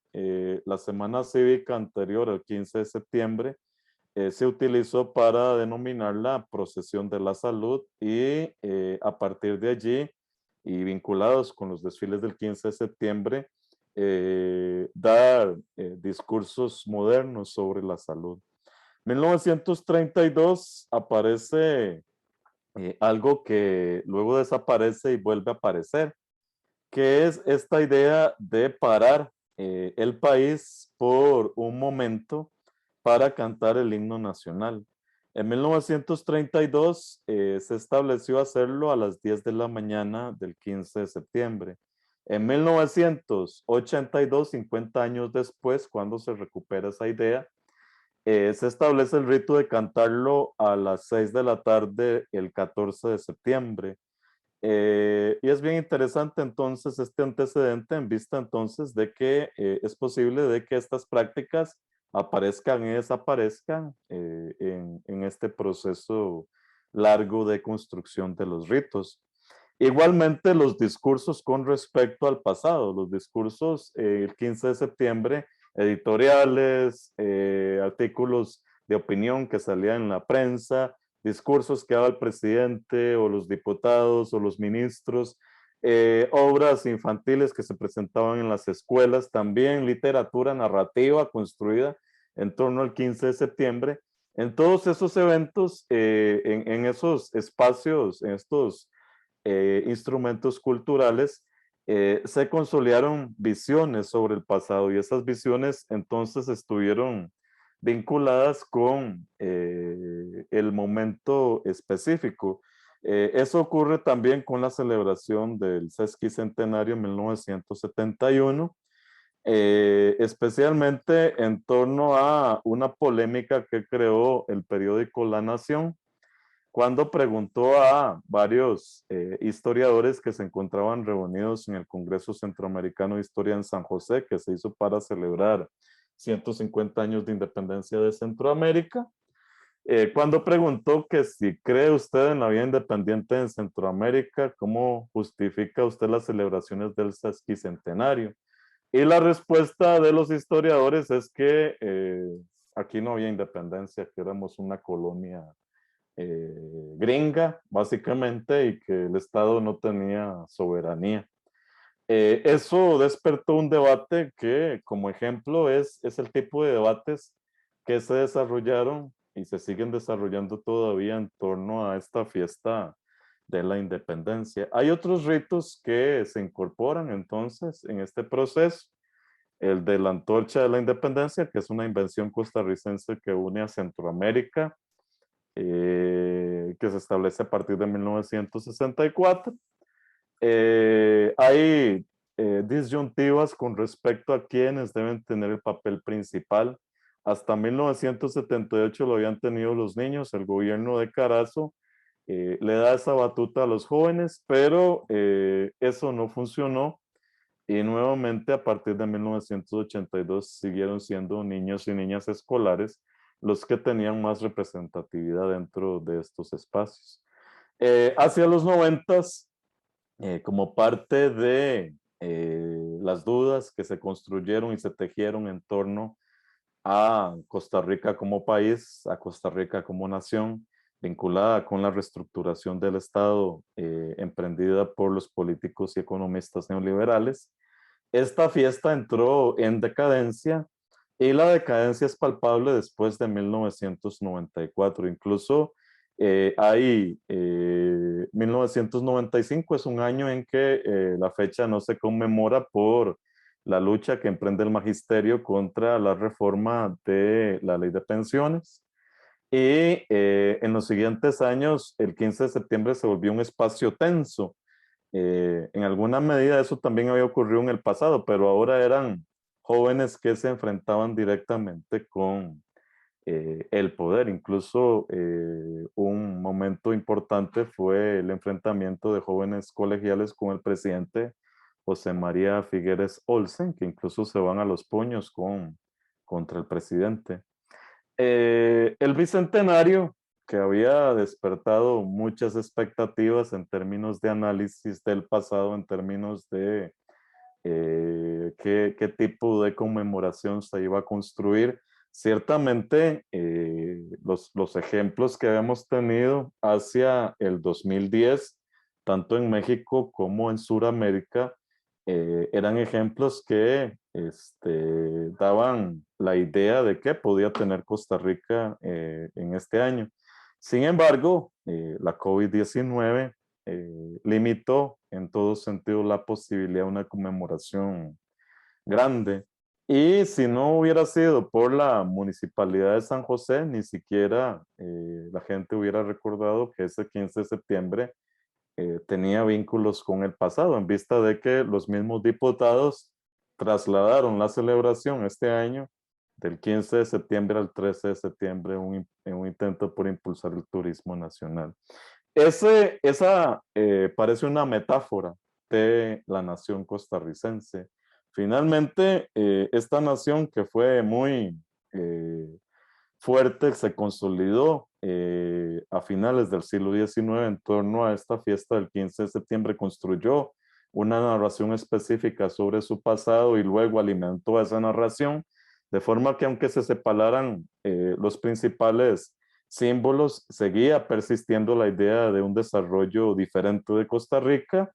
la semana cívica anterior al 15 de septiembre, se utilizó para denominar la procesión de la salud y a partir de allí y vinculados con los desfiles del 15 de septiembre, dar discursos modernos sobre la salud. 1932 aparece algo que luego desaparece y vuelve a aparecer, que es esta idea de parar el país por un momento para cantar el himno nacional. En 1932 se estableció hacerlo a las 10 de la mañana del 15 de septiembre. En 1982, 50 años después, cuando se recupera esa idea, se establece el rito de cantarlo a las 6 de la tarde el 14 de septiembre. Y es bien interesante entonces este antecedente en vista entonces de que es posible de que estas prácticas aparezcan y desaparezcan en este proceso largo de construcción de los ritos. Igualmente los discursos con respecto al pasado, los discursos el 15 de septiembre, editoriales, artículos de opinión que salían en la prensa, discursos que daba el presidente o los diputados o los ministros, obras infantiles que se presentaban en las escuelas, también literatura narrativa construida en torno al 15 de septiembre. En todos esos eventos, en esos espacios, en estos instrumentos culturales, se consolidaron visiones sobre el pasado y esas visiones entonces estuvieron vinculadas con el momento específico. Eso ocurre también con la celebración del sesquicentenario en 1971, especialmente en torno a una polémica que creó el periódico La Nación, cuando preguntó a varios historiadores que se encontraban reunidos en el Congreso Centroamericano de Historia en San José, que se hizo para celebrar 150 años de independencia de Centroamérica, cuando preguntó que si cree usted en la vida independiente en Centroamérica, ¿cómo justifica usted las celebraciones del sesquicentenario? Y la respuesta de los historiadores es que aquí no había independencia, que éramos una colonia gringa, básicamente, y que el Estado no tenía soberanía. Eso despertó un debate que, como ejemplo, es el tipo de debates que se desarrollaron y se siguen desarrollando todavía en torno a esta fiesta de la independencia. Hay otros ritos que se incorporan entonces en este proceso. El de la antorcha de la independencia, que es una invención costarricense que une a Centroamérica, que se establece a partir de 1964. Hay disyuntivas con respecto a quiénes deben tener el papel principal. Hasta 1978 lo habían tenido los niños, el gobierno de Carazo le da esa batuta a los jóvenes, pero eso no funcionó y nuevamente a partir de 1982 siguieron siendo niños y niñas escolares los que tenían más representatividad dentro de estos espacios. Hacia los 90s, como parte de las dudas que se construyeron y se tejieron en torno a Costa Rica como país, a Costa Rica como nación, vinculada con la reestructuración del Estado emprendida por los políticos y economistas neoliberales, esta fiesta entró en decadencia y la decadencia es palpable después de 1994. Incluso 1995 es un año en que la fecha no se conmemora por la lucha que emprende el magisterio contra la reforma de la ley de pensiones. Y en los siguientes años, el 15 de septiembre se volvió un espacio tenso. En alguna medida eso también había ocurrido en el pasado, pero ahora eran jóvenes que se enfrentaban directamente con el poder. Incluso un momento importante fue el enfrentamiento de jóvenes colegiales con el presidente José María Figueres Olsen, que incluso se van a los puños contra el presidente. El bicentenario, que había despertado muchas expectativas en términos de análisis del pasado, en términos de qué tipo de conmemoración se iba a construir. Ciertamente, los ejemplos que habíamos tenido hacia el 2010, tanto en México como en Sudamérica, eran ejemplos que daban la idea de qué podía tener Costa Rica en este año. Sin embargo, la COVID-19 limitó en todo sentido la posibilidad de una conmemoración grande. Y si no hubiera sido por la Municipalidad de San José, ni siquiera la gente hubiera recordado que ese 15 de septiembre tenía vínculos con el pasado, en vista de que los mismos diputados trasladaron la celebración este año del 15 de septiembre al 13 de septiembre en un intento por impulsar el turismo nacional. Esa parece una metáfora de la nación costarricense. Finalmente, esta nación que fue muy fuerte se consolidó a finales del siglo XIX en torno a esta fiesta del 15 de septiembre, construyó una narración específica sobre su pasado y luego alimentó esa narración, de forma que aunque se separaran los principales símbolos, seguía persistiendo la idea de un desarrollo diferente de Costa Rica.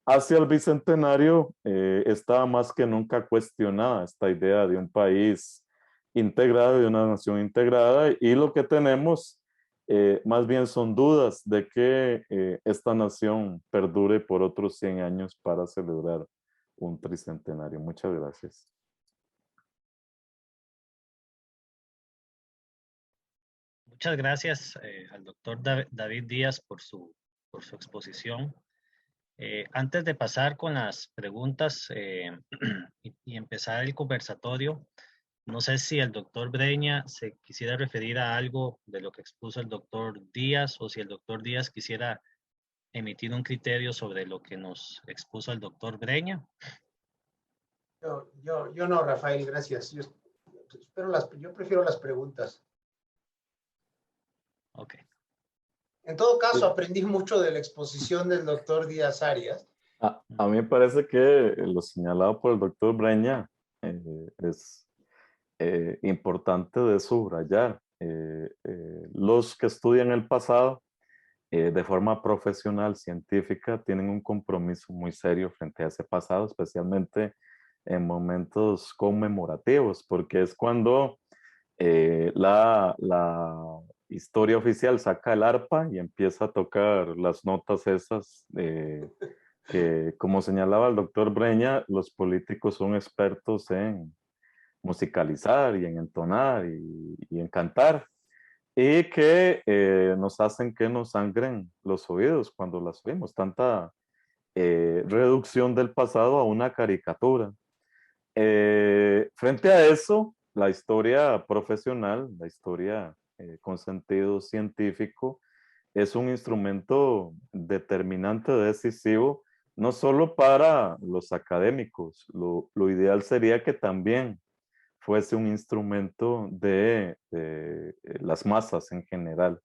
Hacia el Bicentenario estaba más que nunca cuestionada esta idea de un país integrado, de una nación integrada, y lo que tenemos más bien son dudas de que esta nación perdure por otros 100 años para celebrar un tricentenario. Muchas gracias. Muchas gracias al doctor David Díaz por su exposición. Antes de pasar con las preguntas y empezar el conversatorio, no sé si el doctor Breña se quisiera referir a algo de lo que expuso el doctor Díaz o si el doctor Díaz quisiera emitir un criterio sobre lo que nos expuso el doctor Breña. Yo no, Rafael, gracias. Yo prefiero las preguntas. Ok. En todo caso, aprendí mucho de la exposición del doctor Díaz Arias. A mí me parece que lo señalado por el doctor Breña es importante de subrayar. Los que estudian el pasado de forma profesional, científica, tienen un compromiso muy serio frente a ese pasado, especialmente en momentos conmemorativos, porque es cuando la historia oficial saca el arpa y empieza a tocar las notas esas que, como señalaba el doctor Breña, los políticos son expertos en musicalizar y en entonar y en cantar, y que nos hacen que nos sangren los oídos cuando las oímos, tanta reducción del pasado a una caricatura. Frente a eso, la historia profesional, la historia con sentido científico, es un instrumento determinante, decisivo, no solo para los académicos. Lo ideal sería que también fuese un instrumento de las masas en general.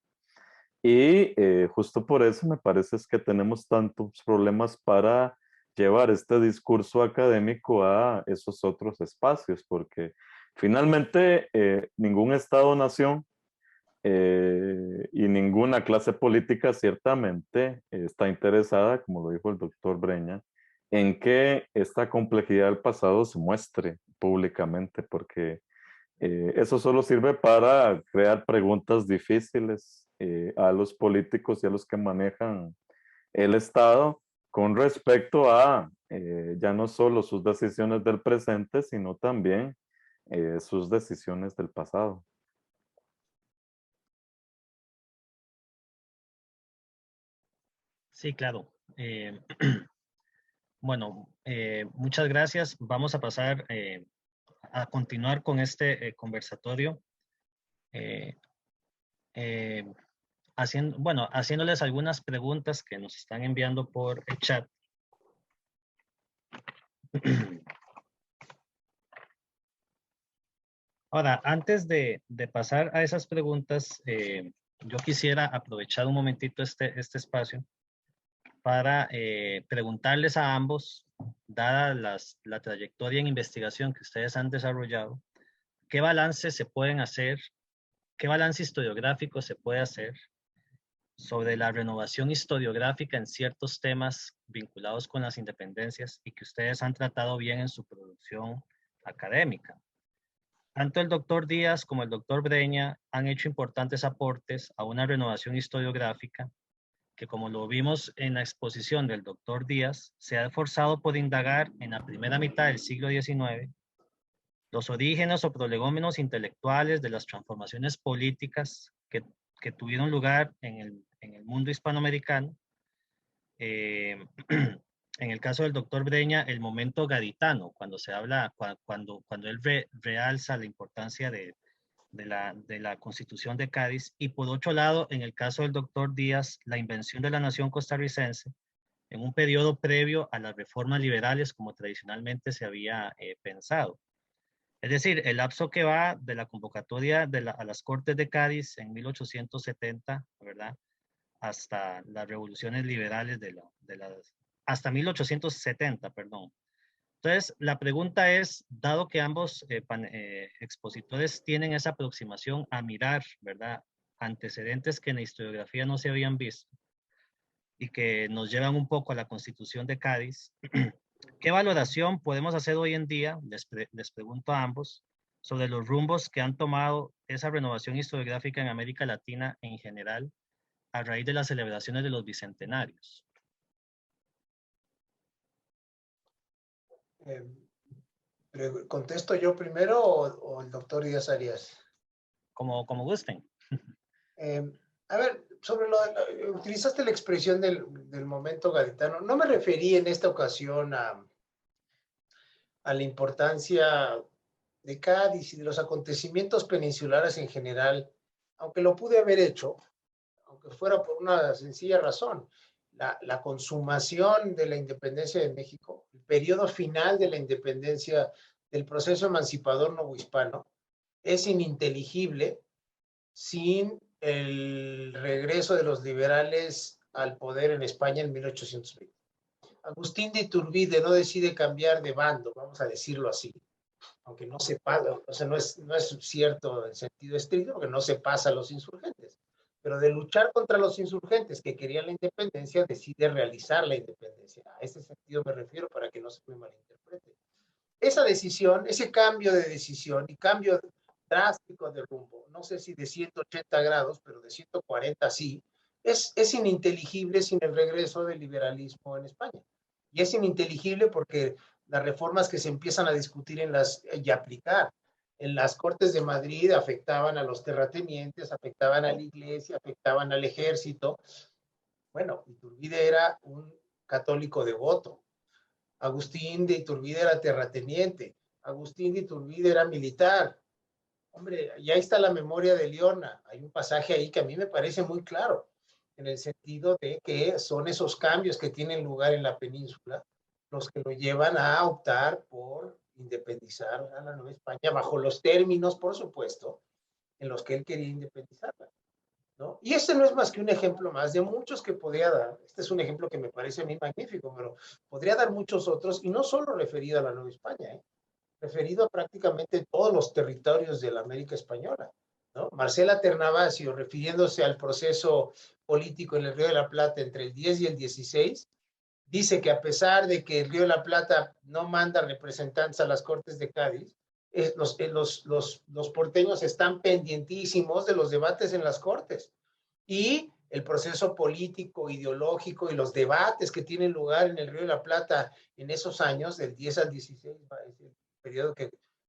Y justo por eso me parece es que tenemos tantos problemas para llevar este discurso académico a esos otros espacios, porque finalmente ningún Estado-nación y ninguna clase política ciertamente está interesada, como lo dijo el doctor Breña, en que esta complejidad del pasado se muestre públicamente, porque eso solo sirve para crear preguntas difíciles a los políticos y a los que manejan el Estado con respecto a ya no solo sus decisiones del presente, sino también sus decisiones del pasado. Sí, claro. Bueno, muchas gracias. Vamos a pasar a continuar con este conversatorio. Haciéndoles algunas preguntas que nos están enviando por el chat. Ahora, antes de pasar a esas preguntas, yo quisiera aprovechar un momentito este espacio para preguntarles a ambos, dada la trayectoria en investigación que ustedes han desarrollado, ¿qué balance se pueden hacer? ¿Qué balance historiográfico se puede hacer sobre la renovación historiográfica en ciertos temas vinculados con las independencias y que ustedes han tratado bien en su producción académica. Tanto el doctor Díaz como el doctor Breña han hecho importantes aportes a una renovación historiográfica que, como lo vimos en la exposición del doctor Díaz, se ha esforzado por indagar en la primera mitad del siglo XIX los orígenes o prolegómenos intelectuales de las transformaciones políticas que tuvieron lugar en el mundo hispanoamericano. En el caso del doctor Breña, el momento gaditano, cuando se habla, cuando él realza la importancia de la Constitución de Cádiz, y por otro lado, en el caso del doctor Díaz, la invención de la nación costarricense en un periodo previo a las reformas liberales como tradicionalmente se había pensado. Es decir, el lapso que va de la convocatoria a las Cortes de Cádiz en 1870, ¿verdad?, hasta las revoluciones liberales hasta 1870, perdón. Entonces, la pregunta es, dado que ambos expositores tienen esa aproximación a mirar, ¿verdad?, antecedentes que en la historiografía no se habían visto y que nos llevan un poco a la Constitución de Cádiz, ¿qué valoración podemos hacer hoy en día, les pregunto a ambos, sobre los rumbos que han tomado esa renovación historiográfica en América Latina en general a raíz de las celebraciones de los bicentenarios? ¿Contesto yo primero o el doctor Díaz Arias? Como gusten. A ver, utilizaste la expresión del momento gaditano. No me referí en esta ocasión a la importancia de Cádiz y de los acontecimientos peninsulares en general, aunque lo pude haber hecho, aunque fuera por una sencilla razón. La consumación de la independencia de México, el periodo final de la independencia del proceso emancipador novohispano, es ininteligible sin el regreso de los liberales al poder en España en 1820. Agustín de Iturbide no decide cambiar de bando, vamos a decirlo así, aunque no se pasa, o sea, no es cierto en sentido estricto, porque no se pasa a los insurgentes, pero de luchar contra los insurgentes que querían la independencia, decide realizar la independencia. A ese sentido me refiero para que no se me malinterprete. Esa decisión, ese cambio de decisión y cambio drástico de rumbo, no sé si de 180 grados, pero de 140 sí, es ininteligible sin el regreso del liberalismo en España. Y es ininteligible porque las reformas que se empiezan a discutir y aplicar en las Cortes de Madrid afectaban a los terratenientes, afectaban a la iglesia, afectaban al ejército. Bueno, Iturbide era un católico devoto. Agustín de Iturbide era terrateniente. Agustín de Iturbide era militar. Hombre, ya está la memoria de Leona. Hay un pasaje ahí que a mí me parece muy claro, en el sentido de que son esos cambios que tienen lugar en la península los que lo llevan a optar por independizar a la Nueva España bajo los términos, por supuesto, en los que él quería independizarla, ¿no? Y este no es más que un ejemplo más de muchos que podría dar. Este es un ejemplo que me parece a mí magnífico, pero podría dar muchos otros, y no solo referido a la Nueva España, referido a prácticamente todos los territorios de la América Española, ¿no? Marcela Ternavasio, refiriéndose al proceso político en el Río de la Plata entre el 10 y el 16, dice que a pesar de que el Río de la Plata no manda representantes a las Cortes de Cádiz, los porteños están pendientísimos de los debates en las Cortes y el proceso político, ideológico y los debates que tienen lugar en el Río de la Plata en esos años, del 10 al 16, es el periodo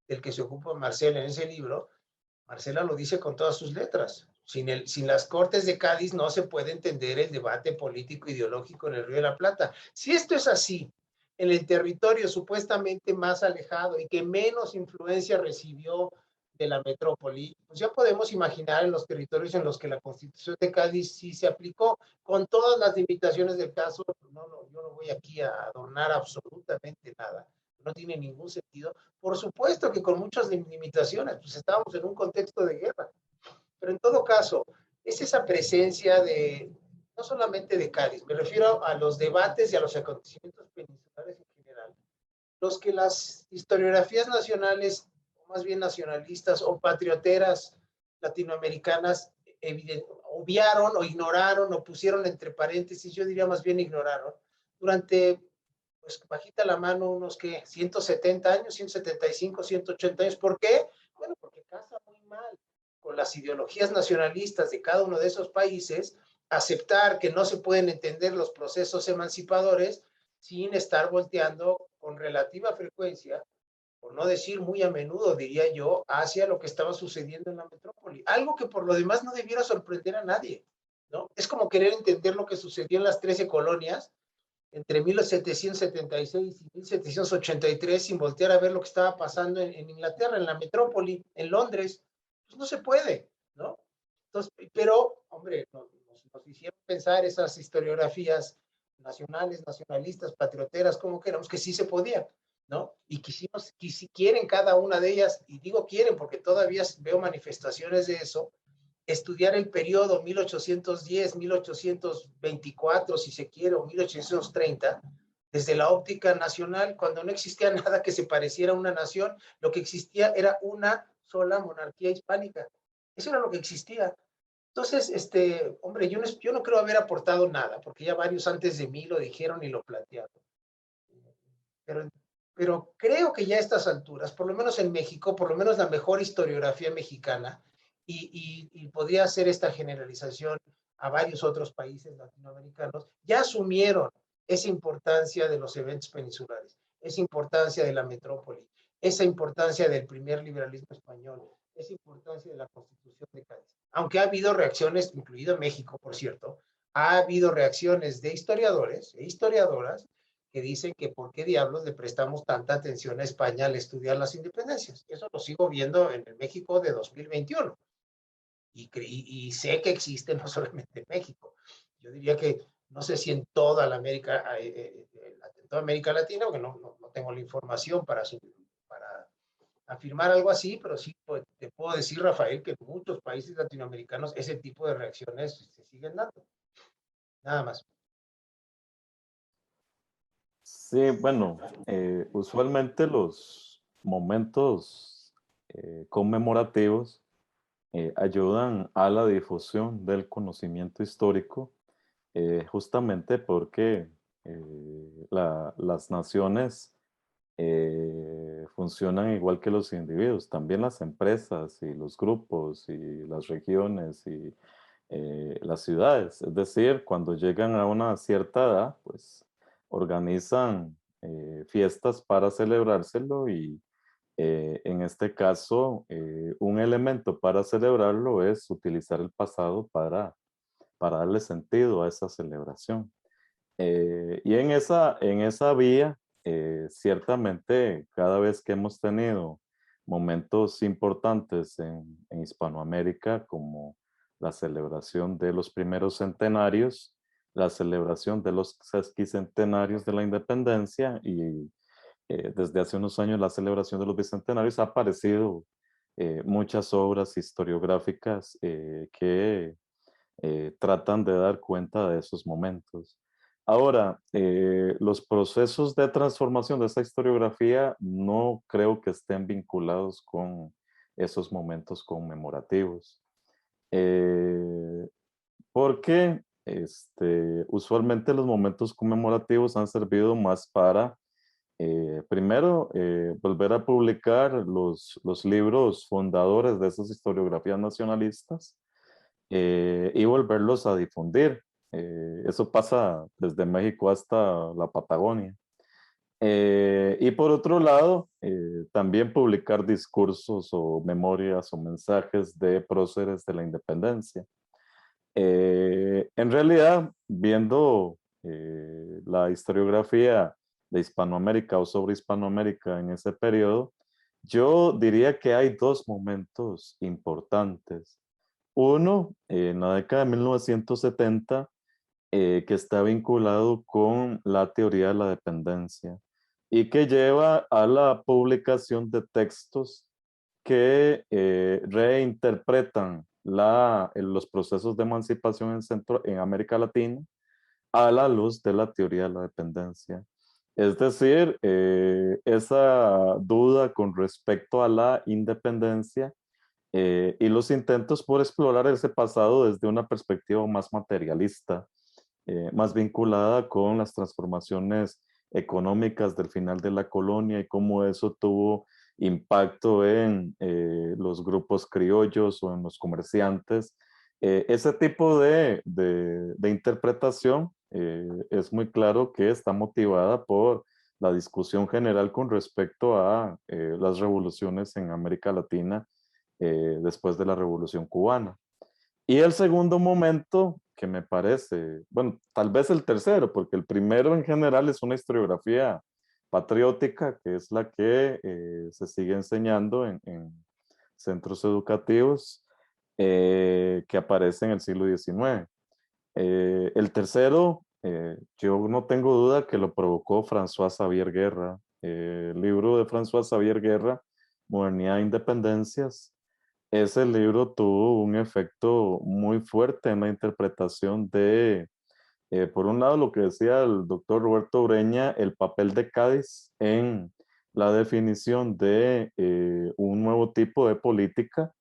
del que se ocupa Marcela en ese libro. Marcela lo dice con todas sus letras. Sin las Cortes de Cádiz no se puede entender el debate político ideológico en el Río de la Plata. Si esto es así, en el territorio supuestamente más alejado y que menos influencia recibió de la metrópoli, pues ya podemos imaginar en los territorios en los que la Constitución de Cádiz sí se aplicó, con todas las limitaciones del caso. Yo no voy aquí a adornar absolutamente nada. No tiene ningún sentido. Por supuesto que con muchas limitaciones, pues estábamos en un contexto de guerra. Pero en todo caso, es esa presencia no solamente de Cádiz, me refiero a los debates y a los acontecimientos peninsulares en general, los que las historiografías nacionales, o más bien nacionalistas o patrioteras latinoamericanas obviaron o ignoraron o pusieron entre paréntesis, yo diría más bien ignoraron, durante, pues bajita la mano, unos que 170 años, 175, 180 años. ¿Por qué? Bueno, porque casa muy mal con las ideologías nacionalistas de cada uno de esos países, aceptar que no se pueden entender los procesos emancipadores sin estar volteando con relativa frecuencia, por no decir muy a menudo, diría yo, hacia lo que estaba sucediendo en la metrópoli. Algo que por lo demás no debiera sorprender a nadie, ¿no? Es como querer entender lo que sucedió en las 13 colonias entre 1776 y 1783 sin voltear a ver lo que estaba pasando en Inglaterra, en la metrópoli, en Londres. Pues no se puede, ¿no? Entonces, pero, hombre, nos hicieron pensar esas historiografías nacionales, nacionalistas, patrioteras, como queramos, que sí se podía, ¿no? Y quisimos, quieren cada una de ellas, y digo quieren porque todavía veo manifestaciones de eso, estudiar el periodo 1810, 1824, si se quiere, o 1830, desde la óptica nacional, cuando no existía nada que se pareciera a una nación, lo que existía era una sola monarquía hispánica. Eso era lo que existía. Entonces, hombre, yo no creo haber aportado nada, porque ya varios antes de mí lo dijeron y lo plantearon. Pero creo que ya a estas alturas, por lo menos en México, por lo menos la mejor historiografía mexicana, y podría hacer esta generalización a varios otros países latinoamericanos, ya asumieron esa importancia de los eventos peninsulares, esa importancia de la metrópoli, esa importancia del primer liberalismo español, esa importancia de la Constitución de Cádiz. Aunque ha habido reacciones, incluido México, por cierto, ha habido reacciones de historiadores e historiadoras que dicen que por qué diablos le prestamos tanta atención a España al estudiar las independencias. Eso lo sigo viendo en el México de 2021. Y sé que existe no solamente en México. Yo diría que no sé si en toda la América, en toda América Latina, porque no tengo la información para afirmar algo así, pero sí te puedo decir, Rafael, que en muchos países latinoamericanos ese tipo de reacciones se siguen dando. Nada más. Sí, bueno, usualmente los momentos conmemorativos ayudan a la difusión del conocimiento histórico, justamente porque las naciones funcionan igual que los individuos, también las empresas y los grupos y las regiones y las ciudades. Es decir, cuando llegan a una cierta edad, pues organizan fiestas para celebrárselo y en este caso, un elemento para celebrarlo es utilizar el pasado para darle sentido a esa celebración. Y en esa vía, ciertamente, cada vez que hemos tenido momentos importantes en Hispanoamérica, como la celebración de los primeros centenarios, la celebración de los sesquicentenarios de la independencia y desde hace unos años la celebración de los bicentenarios, ha aparecido muchas obras historiográficas que tratan de dar cuenta de esos momentos. Ahora, los procesos de transformación de esa historiografía no creo que estén vinculados con esos momentos conmemorativos. Porque usualmente los momentos conmemorativos han servido más para primero, volver a publicar los libros fundadores de esas historiografías nacionalistas y volverlos a difundir. Eso pasa desde México hasta la Patagonia. Y por otro lado, también publicar discursos o memorias o mensajes de próceres de la independencia. En realidad, viendo la historiografía de Hispanoamérica o sobre Hispanoamérica en ese periodo, yo diría que hay dos momentos importantes. Uno, en la década de 1970, que está vinculado con la teoría de la dependencia y que lleva a la publicación de textos que reinterpretan los procesos de emancipación en América Latina a la luz de la teoría de la dependencia. Es decir, esa duda con respecto a la independencia y los intentos por explorar ese pasado desde una perspectiva más materialista, más vinculada con las transformaciones económicas del final de la colonia y cómo eso tuvo impacto en los grupos criollos o en los comerciantes. Ese tipo de interpretación es muy claro que está motivada por la discusión general con respecto a las revoluciones en América Latina después de la Revolución Cubana. Y el segundo momento que me parece, bueno, tal vez el tercero, porque el primero en general es una historiografía patriótica, que es la que se sigue enseñando en centros educativos, que aparece en el siglo XIX. El tercero, yo no tengo duda que lo provocó François Xavier Guerra. El libro de François Xavier Guerra, Modernidad e Independencias, ese libro tuvo un efecto muy fuerte en la interpretación de, por un lado, lo que decía el doctor Roberto Ureña, el papel de Cádiz en la definición de un nuevo tipo de política,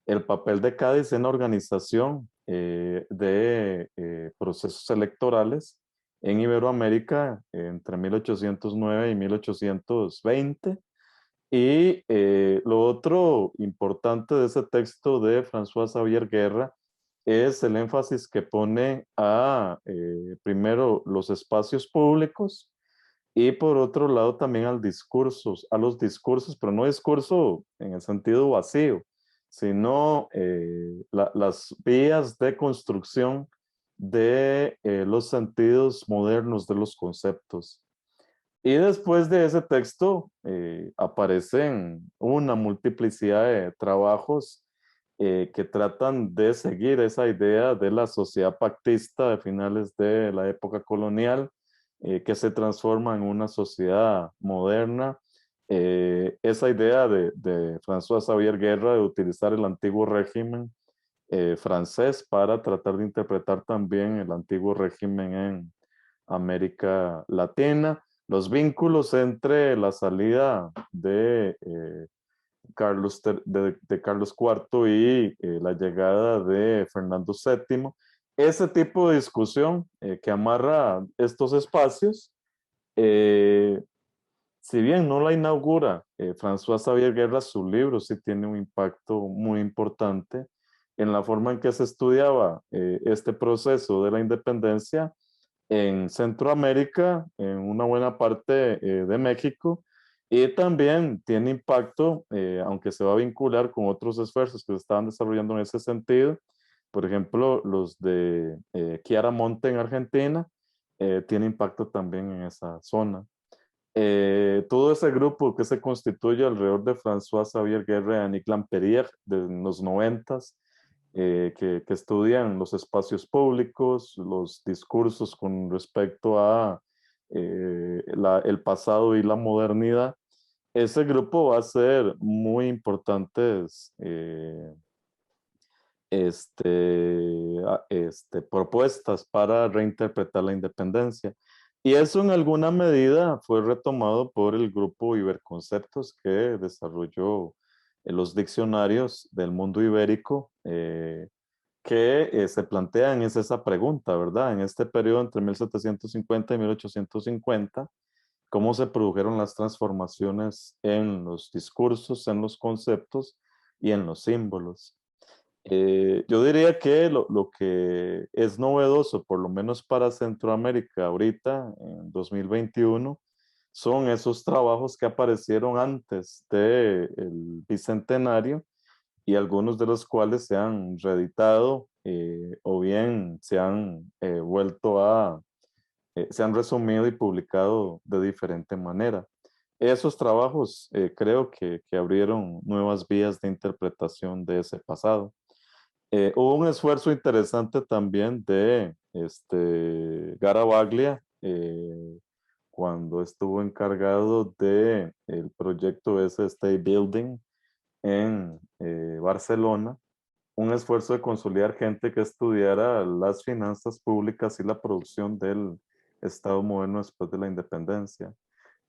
el papel de Cádiz en la organización de procesos electorales en Iberoamérica entre 1809 y 1820. Y lo otro importante de ese texto de François Xavier Guerra es el énfasis que pone a, primero, los espacios públicos y por otro lado también a los discursos, pero no discurso en el sentido vacío, sino las vías de construcción de los sentidos modernos de los conceptos. Y después de ese texto aparecen una multiplicidad de trabajos que tratan de seguir esa idea de la sociedad pactista de finales de la época colonial, que se transforma en una sociedad moderna. Esa idea de François Xavier Guerra de utilizar el antiguo régimen francés para tratar de interpretar también el antiguo régimen en América Latina, los vínculos entre la salida de Carlos IV y la llegada de Fernando VII, ese tipo de discusión que amarra estos espacios, eh, si bien no la inaugura François Xavier Guerra, su libro sí tiene un impacto muy importante en la forma en que se estudiaba este proceso de la independencia en Centroamérica, en una buena parte de México, y también tiene impacto, aunque se va a vincular con otros esfuerzos que se estaban desarrollando en ese sentido, por ejemplo, los de Chiara Monte en Argentina, tiene impacto también en esa zona. Todo ese grupo que se constituye alrededor de François Xavier Guerra y Annick Lamperière de los 90s, que estudian los espacios públicos, los discursos con respecto a el pasado y la modernidad. Ese grupo va a ser muy importantes propuestas para reinterpretar la independencia. Y eso en alguna medida fue retomado por el grupo Iberconceptos que desarrolló los diccionarios del mundo ibérico, que se plantean es esa pregunta, ¿verdad? En este periodo entre 1750 y 1850, ¿cómo se produjeron las transformaciones en los discursos, en los conceptos y en los símbolos? Yo diría que lo que es novedoso, por lo menos para Centroamérica ahorita, en 2021, son esos trabajos que aparecieron antes del Bicentenario y algunos de los cuales se han reeditado o bien se han se han resumido y publicado de diferente manera. Esos trabajos creo que abrieron nuevas vías de interpretación de ese pasado. Hubo un esfuerzo interesante también de Garavaglia, cuando estuvo encargado de el proyecto ese State Building en Barcelona, un esfuerzo de consolidar gente que estudiara las finanzas públicas y la producción del Estado moderno después de la independencia.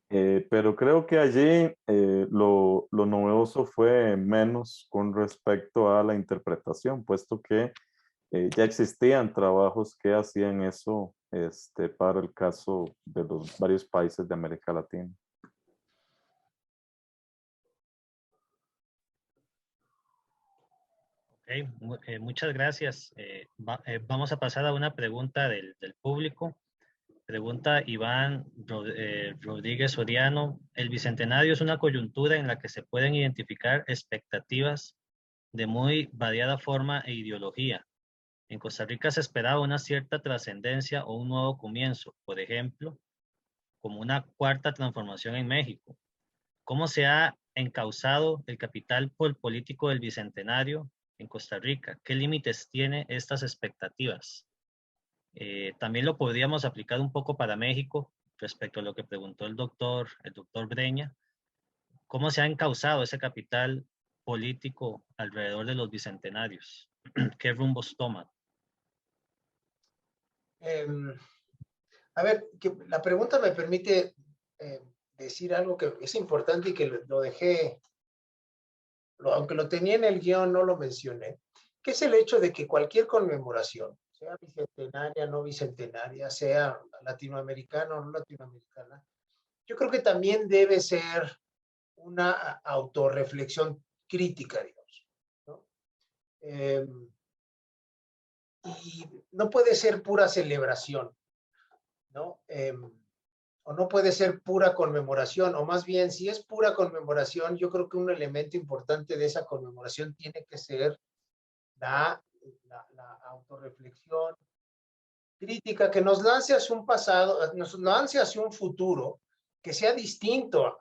Pero creo que allí lo novedoso fue menos con respecto a la interpretación, puesto que ya existían trabajos que hacían eso para el caso de los varios países de América Latina. Ok, muchas gracias. Vamos a pasar a una pregunta del público. Pregunta Iván Rodríguez Soriano. El Bicentenario es una coyuntura en la que se pueden identificar expectativas de muy variada forma e ideología. En Costa Rica se esperaba una cierta trascendencia o un nuevo comienzo, por ejemplo, como una cuarta transformación en México. ¿Cómo se ha encauzado el capital político del Bicentenario en Costa Rica? ¿Qué límites tiene estas expectativas? También lo podríamos aplicar un poco para México respecto a lo que preguntó el doctor Breña. ¿Cómo se ha encauzado ese capital político alrededor de los bicentenarios? ¿Qué rumbos toman? A ver, que la pregunta me permite decir algo que es importante y que lo dejé, aunque lo tenía en el guión, no lo mencioné, que es el hecho de que cualquier conmemoración, sea bicentenaria, no bicentenaria, sea latinoamericana o no latinoamericana, yo creo que también debe ser una autorreflexión crítica, digamos, ¿no? Y no puede ser pura celebración, ¿no? O no puede ser pura conmemoración, o más bien, si es pura conmemoración, yo creo que un elemento importante de esa conmemoración tiene que ser la autorreflexión crítica que nos lance hacia un pasado, nos lance hacia un futuro que sea distinto,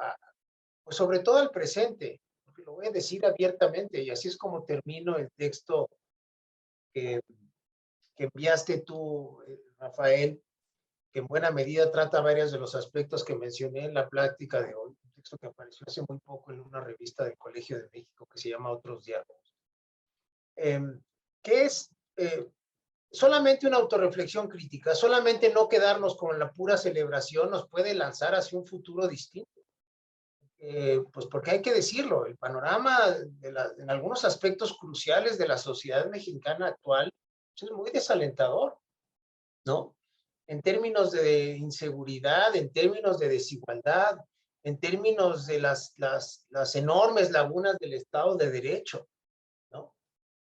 pues sobre todo al presente, porque lo voy a decir abiertamente, y así es como termino el texto que enviaste tú, Rafael, que en buena medida trata varios de los aspectos que mencioné en la plática de hoy, un texto que apareció hace muy poco en una revista del Colegio de México que se llama Otros Diálogos, que es solamente una autorreflexión crítica, solamente no quedarnos con la pura celebración nos puede lanzar hacia un futuro distinto. Pues porque hay que decirlo, el panorama en algunos aspectos cruciales de la sociedad mexicana actual pues, es muy desalentador, ¿no? En términos de inseguridad, en términos de desigualdad, en términos de las enormes lagunas del Estado de Derecho, ¿no?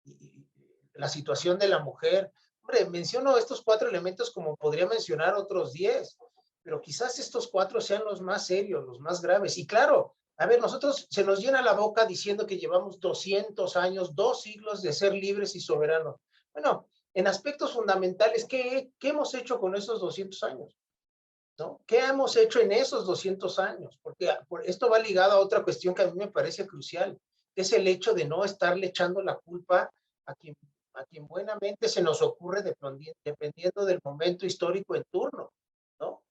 Y la situación de la mujer. Hombre, menciono estos 4 elementos como podría mencionar otros 10, pero quizás estos 4 sean los más serios, los más graves. Y claro, a ver, nosotros se nos llena la boca diciendo que llevamos 200 años, 2 siglos de ser libres y soberanos. Bueno, en aspectos fundamentales, ¿qué hemos hecho con esos 200 años? ¿No? ¿Qué hemos hecho en esos 200 años? Porque esto va ligado a otra cuestión que a mí me parece crucial, que es el hecho de no estarle echando la culpa a quien buenamente se nos ocurre dependiendo del momento histórico en turno, ¿no?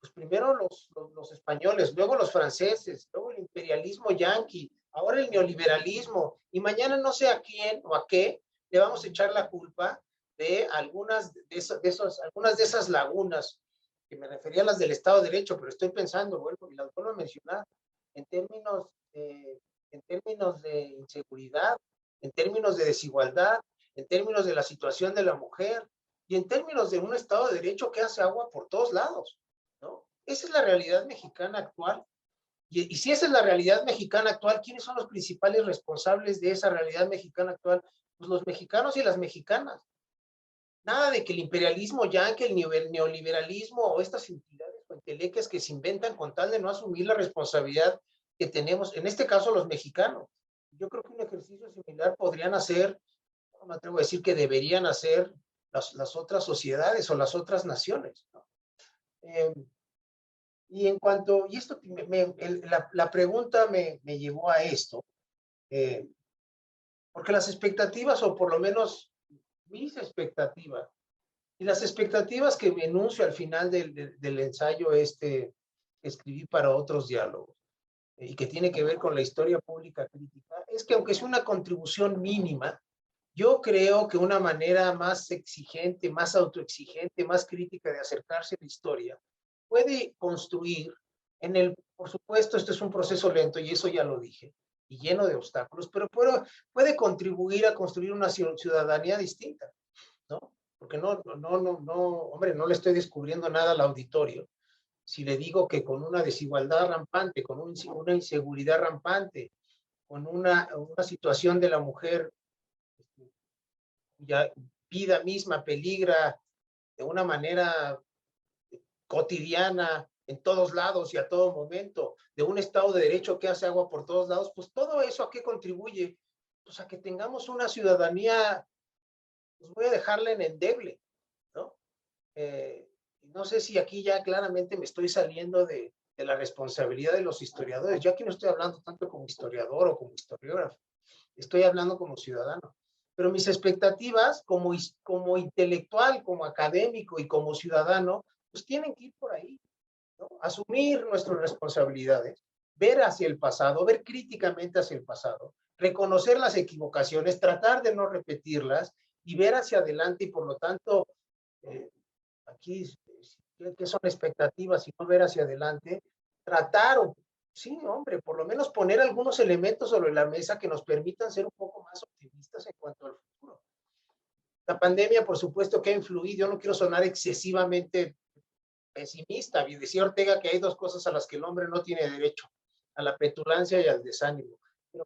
Pues primero los españoles, luego los franceses, luego el imperialismo yanqui, ahora el neoliberalismo, y mañana no sé a quién o a qué le vamos a echar la culpa de algunas de esas lagunas, que me refería a las del Estado de Derecho, pero estoy pensando, bueno, y las vuelvo a mencionar, en términos de inseguridad, en términos de desigualdad, en términos de la situación de la mujer, y en términos de un Estado de Derecho que hace agua por todos lados, ¿no? Esa es la realidad mexicana actual. Y si esa es la realidad mexicana actual, ¿quiénes son los principales responsables de esa realidad mexicana actual? Pues los mexicanos y las mexicanas. Nada de que el imperialismo yanqui, el neoliberalismo o estas entidades o enteleques que se inventan con tal de no asumir la responsabilidad que tenemos, en este caso los mexicanos. Yo creo que un ejercicio similar podrían hacer, no me atrevo a decir que deberían hacer las otras sociedades o las otras naciones, ¿no? Y en cuanto, y esto, la pregunta me llevó a esto, porque las expectativas, o por lo menos mis expectativas, y las expectativas que me enuncio al final del ensayo que escribí para Otros Diálogos, y que tiene que ver con la historia pública crítica, es que aunque sea una contribución mínima, yo creo que una manera más exigente, más autoexigente, más crítica de acercarse a la historia, puede construir Por supuesto, esto es un proceso lento y eso ya lo dije, y lleno de obstáculos, pero puede contribuir a construir una ciudadanía distinta, ¿no? Porque hombre, no le estoy descubriendo nada al auditorio si le digo que con una desigualdad rampante, con una inseguridad rampante, con una situación de la mujer cuya vida misma peligra de una manera cotidiana, en todos lados y a todo momento, de un Estado de Derecho que hace agua por todos lados, pues todo eso ¿a qué contribuye? Pues a que tengamos una ciudadanía, pues voy a dejarla en endeble, ¿no? No sé si aquí ya claramente me estoy saliendo de la responsabilidad de los historiadores. Yo aquí no estoy hablando tanto como historiador o como historiógrafo, estoy hablando como ciudadano. Pero mis expectativas como intelectual, como académico y como ciudadano, pues tienen que ir por ahí, ¿no? Asumir nuestras responsabilidades, ver hacia el pasado, ver críticamente hacia el pasado, reconocer las equivocaciones, tratar de no repetirlas y ver hacia adelante y por lo tanto, aquí, ¿qué son expectativas y no ver hacia adelante? Tratar, sí, hombre, por lo menos poner algunos elementos sobre la mesa que nos permitan ser un poco más optimistas en cuanto al futuro. La pandemia, por supuesto, que ha influido. Yo no quiero sonar excesivamente pesimista. Decía Ortega que hay dos cosas a las que el hombre no tiene derecho: a la petulancia y al desánimo. Pero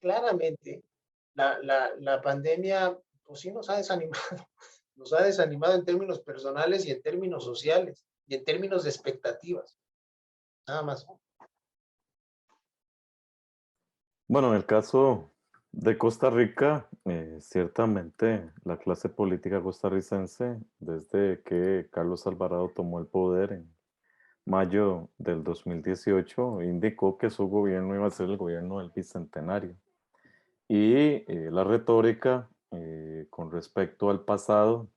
claramente, la pandemia, pues sí nos ha desanimado. Nos ha desanimado en términos personales y en términos sociales y en términos de expectativas. Nada más. Bueno, en el caso de Costa Rica, ciertamente la clase política costarricense, desde que Carlos Alvarado tomó el poder en mayo del 2018, indicó que su gobierno iba a ser el gobierno del bicentenario. Y la retórica con respecto al pasado,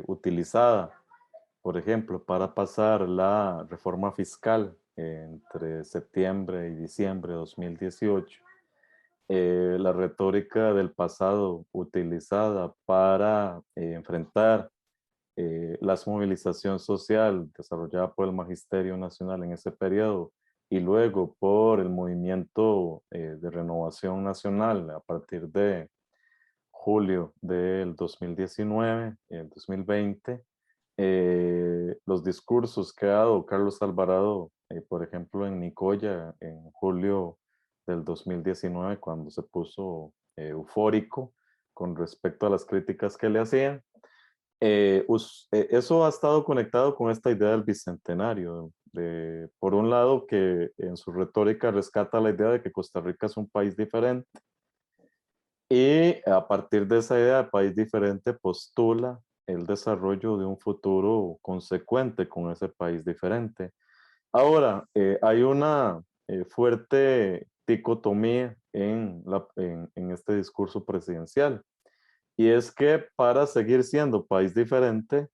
utilizada, por ejemplo, para pasar la reforma fiscal entre septiembre y diciembre de 2018, la retórica del pasado utilizada para enfrentar la movilización social desarrollada por el Magisterio Nacional en ese periodo y luego por el movimiento de renovación nacional a partir de julio del 2019 y el 2020, los discursos que ha dado Carlos Alvarado, por ejemplo, en Nicoya en julio del 2019, cuando se puso eufórico con respecto a las críticas que le hacían. Eso ha estado conectado con esta idea del bicentenario. Por un lado, que en su retórica rescata la idea de que Costa Rica es un país diferente y a partir de esa idea de país diferente postula el desarrollo de un futuro consecuente con ese país diferente. Ahora, hay una fuerte dicotomía en este discurso presidencial. Y es que para seguir siendo país diferente,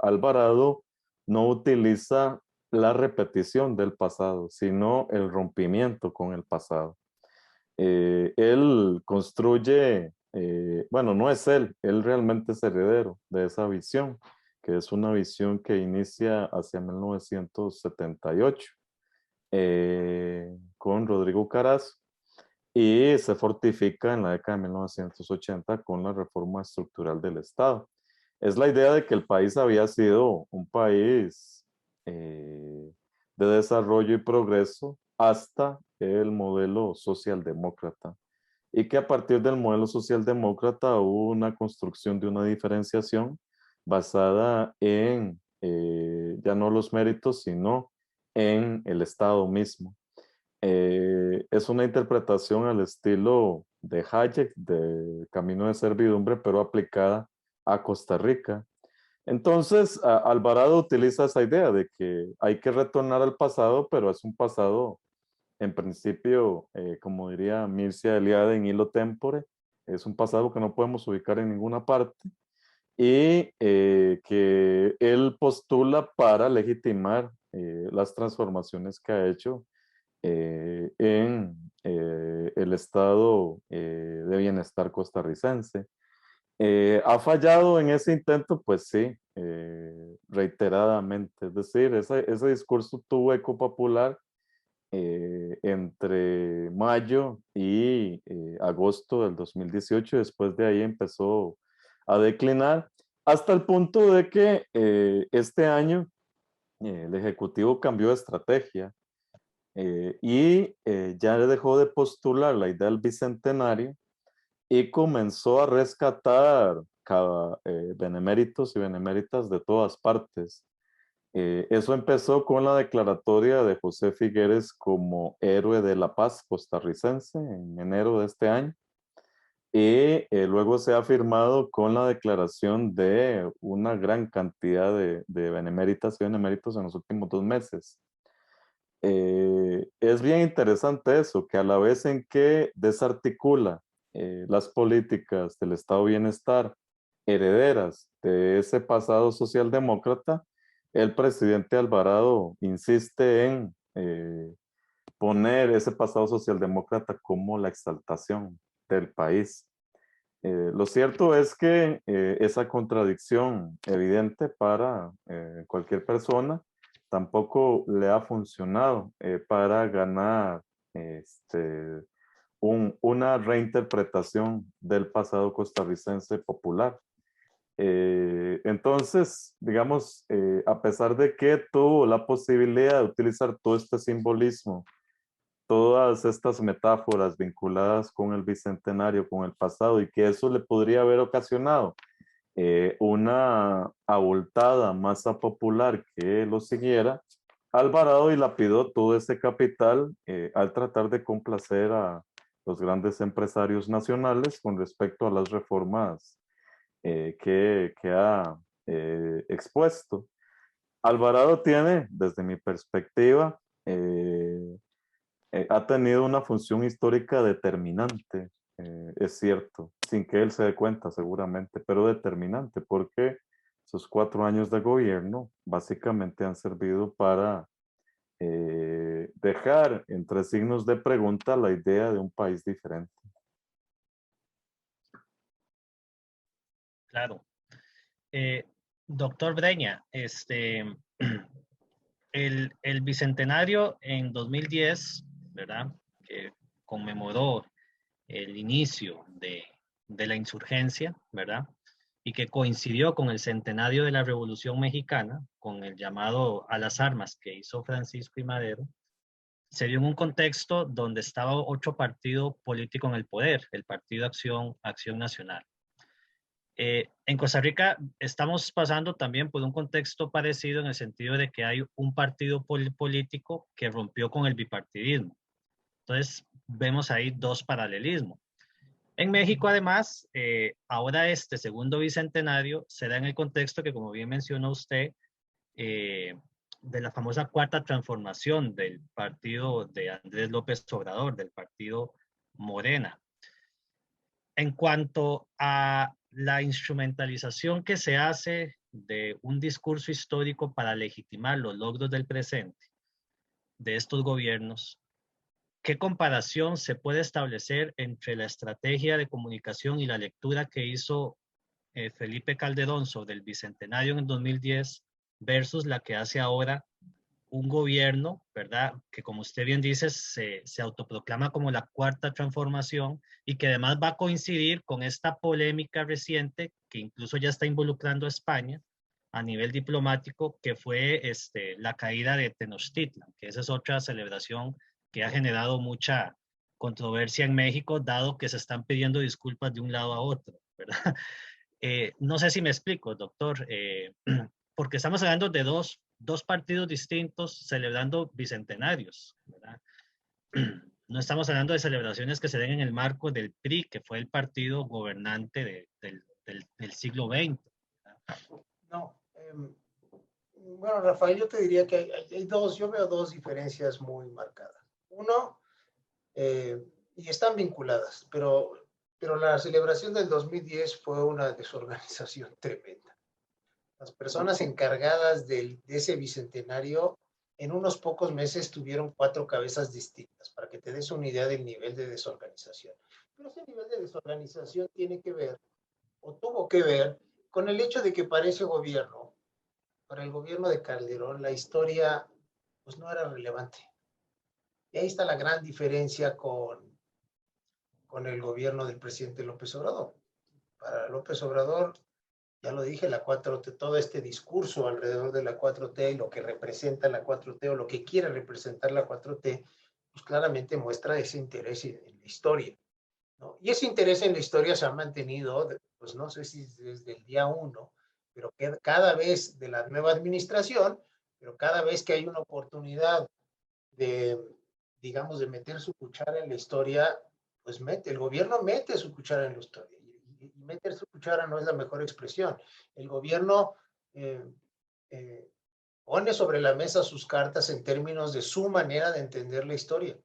Alvarado no utiliza la repetición del pasado, sino el rompimiento con el pasado. Él construye, bueno, no es él realmente es heredero de esa visión, que es una visión que inicia hacia 1978 con Rodrigo Carazo y se fortifica en la década de 1980 con la reforma estructural del Estado. Es la idea de que el país había sido un país de desarrollo y progreso hasta el modelo socialdemócrata y que a partir del modelo socialdemócrata hubo una construcción de una diferenciación basada en ya no los méritos, sino en el Estado mismo. Es una interpretación al estilo de Hayek, de Camino de Servidumbre, pero aplicada a Costa Rica. Entonces, Alvarado utiliza esa idea de que hay que retornar al pasado, pero es un pasado, en principio, como diría Mircea Eliade en Hilo Tempore, es un pasado que no podemos ubicar en ninguna parte y que él postula para legitimar las transformaciones que ha hecho en el estado de bienestar costarricense. Ha fallado en ese intento, pues sí, reiteradamente. Es decir, ese discurso tuvo eco popular entre mayo y agosto del 2018. Después de ahí empezó a declinar hasta el punto de que este año el Ejecutivo cambió de estrategia y ya dejó de postular la idea del bicentenario y comenzó a rescatar beneméritos y beneméritas de todas partes. Eso empezó con la declaratoria de José Figueres como héroe de la paz costarricense en enero de este año. Y luego se ha firmado con la declaración de una gran cantidad de beneméritas y beneméritos en los últimos 2 meses. Es bien interesante eso, que a la vez en que desarticula las políticas del estado de bienestar herederas de ese pasado socialdemócrata, el presidente Alvarado insiste en poner ese pasado socialdemócrata como la exaltación del país. Lo cierto es que esa contradicción evidente para cualquier persona tampoco le ha funcionado para ganar una reinterpretación del pasado costarricense popular. Entonces, digamos, a pesar de que tuvo la posibilidad de utilizar todo este simbolismo, todas estas metáforas vinculadas con el bicentenario, con el pasado, y que eso le podría haber ocasionado una abultada masa popular que lo siguiera, Alvarado dilapidó todo ese capital al tratar de complacer a los grandes empresarios nacionales con respecto a las reformas que ha expuesto. Alvarado tiene, desde mi perspectiva, ha tenido una función histórica determinante, es cierto, sin que él se dé cuenta seguramente, pero determinante, porque sus 4 años de gobierno básicamente han servido para dejar entre signos de pregunta la idea de un país diferente. Claro. Doctor Breña, el bicentenario en 2010, ¿verdad? Que conmemoró el inicio de la insurgencia, ¿verdad? Y que coincidió con el centenario de la Revolución Mexicana, con el llamado a las armas que hizo Francisco I. Madero, se dio en un contexto donde estaba otro partido político en el poder, el Partido Acción Nacional. En Costa Rica estamos pasando también por un contexto parecido en el sentido de que hay un partido político que rompió con el bipartidismo. Entonces, vemos ahí dos paralelismos. En México, además, ahora este segundo bicentenario se da en el contexto que, como bien mencionó usted, de la famosa cuarta transformación del partido de Andrés López Obrador, del partido Morena. En cuanto a la instrumentalización que se hace de un discurso histórico para legitimar los logros del presente de estos gobiernos, ¿qué comparación se puede establecer entre la estrategia de comunicación y la lectura que hizo Felipe Calderón sobre el bicentenario en el 2010 versus la que hace ahora un gobierno, ¿verdad? Que como usted bien dice, se autoproclama como la cuarta transformación y que además va a coincidir con esta polémica reciente que incluso ya está involucrando a España a nivel diplomático, que fue la caída de Tenochtitlan, que esa es otra celebración que ha generado mucha controversia en México, dado que se están pidiendo disculpas de un lado a otro, ¿verdad? No sé si me explico, doctor, porque estamos hablando de dos partidos distintos celebrando bicentenarios, ¿verdad? No estamos hablando de celebraciones que se den en el marco del PRI, que fue el partido gobernante del siglo XX. No. Bueno, Rafael, yo te diría que yo veo dos diferencias muy marcadas. Uno, y están vinculadas, pero la celebración del 2010 fue una desorganización tremenda. Las personas encargadas de ese bicentenario en unos pocos meses tuvieron 4 cabezas distintas, para que te des una idea del nivel de desorganización. Pero ese nivel de desorganización tiene que ver o tuvo que ver con el hecho de que para ese gobierno, para el gobierno de Calderón, la historia pues no era relevante. Y ahí está la gran diferencia con el gobierno del presidente López Obrador. Para López Obrador, ya lo dije, la 4T, todo este discurso alrededor de la 4T y lo que representa la 4T o lo que quiere representar la 4T, pues claramente muestra ese interés en la historia, ¿no? Y ese interés en la historia se ha mantenido, pues no sé si desde el día 1, pero cada vez de la nueva administración, pero cada vez que hay una oportunidad de, digamos, de meter su cuchara en la historia, pues el gobierno mete su cuchara en la historia. Y meter su cuchara no es la mejor expresión. El gobierno pone sobre la mesa sus cartas en términos de su manera de entender la historia,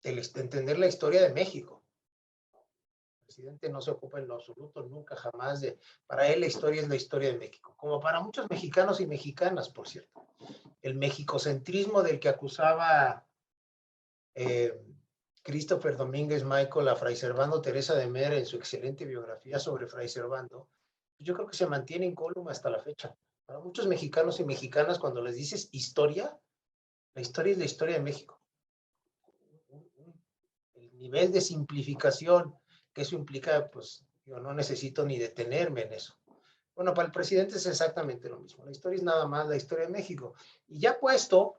de entender la historia de México. El presidente no se ocupa en lo absoluto, nunca, jamás para él la historia es la historia de México, como para muchos mexicanos y mexicanas, por cierto. El mexicocentrismo del que acusaba Christopher Domínguez Michael a Fray Servando Teresa de Mier en su excelente biografía sobre Fray Servando, yo creo que se mantiene incólume hasta la fecha. Para muchos mexicanos y mexicanas, cuando les dices historia, la historia es la historia de México. El nivel de simplificación que eso implica, pues yo no necesito ni detenerme en eso. Bueno, para el presidente es exactamente lo mismo. La historia es nada más la historia de México. Y ya puesto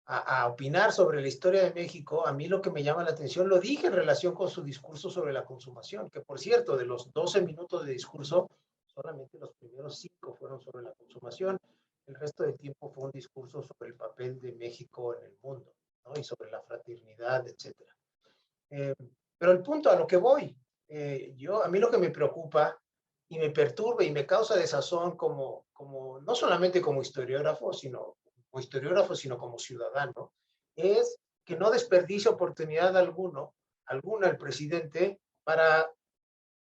a opinar sobre la historia de México, a mí lo que me llama la atención, lo dije en relación con su discurso sobre la consumación, que por cierto, de los 12 minutos de discurso, solamente los primeros 5 fueron sobre la consumación, el resto del tiempo fue un discurso sobre el papel de México en el mundo, ¿no? Y sobre la fraternidad, etc. Pero el punto a lo que voy, a mí lo que me preocupa y me perturba y me causa desazón como no solamente como historiógrafo, sino como ciudadano, es que no desperdicie oportunidad alguna el presidente para,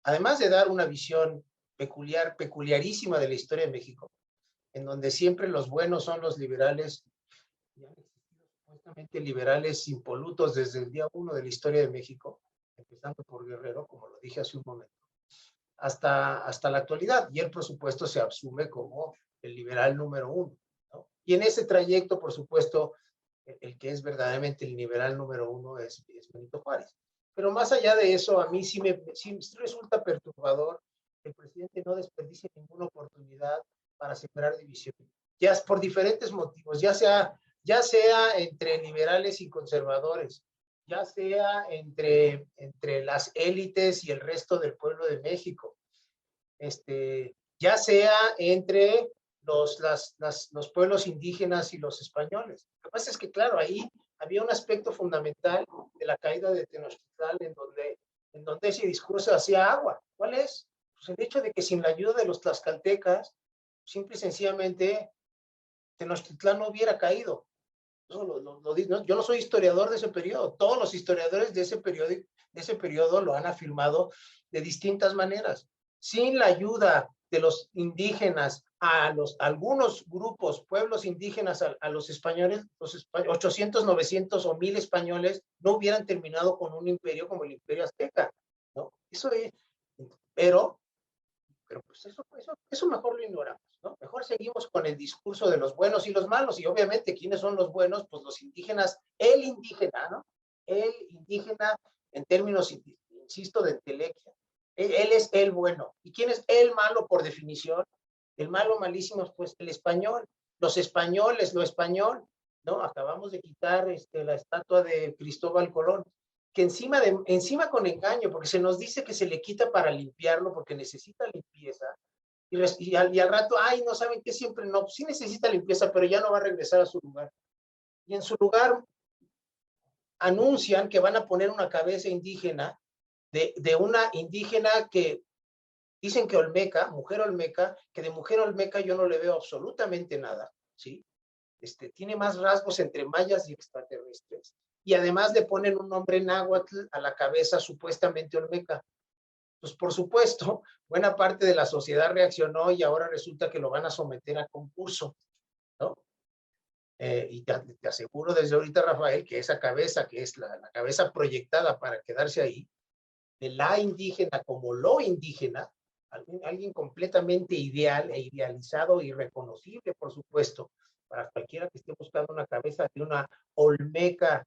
además de dar una visión peculiarísima de la historia de México, en donde siempre los buenos son los liberales, y han existido supuestamente liberales impolutos desde el día 1 de la historia de México, empezando por Guerrero, como lo dije hace un momento, hasta la actualidad, y él por supuesto se asume como el liberal número 1, ¿no? Y en ese trayecto, por supuesto, el que es verdaderamente el liberal número 1 es Benito Juárez. Pero más allá de eso, a mí sí resulta perturbador que el presidente no desperdicie ninguna oportunidad para sembrar división, ya por diferentes motivos, ya sea entre liberales y conservadores, ya sea entre las élites y el resto del pueblo de México, ya sea entre los pueblos indígenas y los españoles. Lo que pasa es que, claro, ahí había un aspecto fundamental de la caída de Tenochtitlán en donde ese discurso hacía agua. ¿Cuál es? Pues el hecho de que sin la ayuda de los tlaxcaltecas, simple y sencillamente, Tenochtitlán no hubiera caído. Yo no soy historiador de ese periodo. Todos los historiadores de ese periodo lo han afirmado de distintas maneras. Sin la ayuda de los indígenas algunos grupos, pueblos indígenas a los españoles, 800, 900 o 1000 españoles no hubieran terminado con un imperio como el Imperio Azteca, ¿no? Eso es, pero pues eso mejor lo ignoramos, ¿no? Mejor seguimos con el discurso de los buenos y los malos, y obviamente, ¿quiénes son los buenos? Pues los indígenas, el indígena, ¿no? El indígena, en términos, insisto, de entelequia. Él es el bueno. ¿Y quién es el malo por definición? El malo malísimo, pues el español. Los españoles, lo español, ¿no? Acabamos de quitar la estatua de Cristóbal Colón, que encima con engaño, porque se nos dice que se le quita para limpiarlo, porque necesita limpieza, y al rato, ay, no saben que siempre no, sí necesita limpieza, pero ya no va a regresar a su lugar. Y en su lugar anuncian que van a poner una cabeza indígena, de una indígena que dicen que olmeca, mujer olmeca, que de mujer olmeca yo no le veo absolutamente nada, ¿sí? Tiene más rasgos entre mayas y extraterrestres. Y además le ponen un nombre náhuatl a la cabeza supuestamente olmeca. Pues por supuesto, buena parte de la sociedad reaccionó y ahora resulta que lo van a someter a concurso, ¿no? Y te aseguro desde ahorita, Rafael, que esa cabeza, que es la cabeza proyectada para quedarse ahí, de la indígena como lo indígena, alguien completamente ideal e idealizado y reconocible, por supuesto, para cualquiera que esté buscando una cabeza de una olmeca,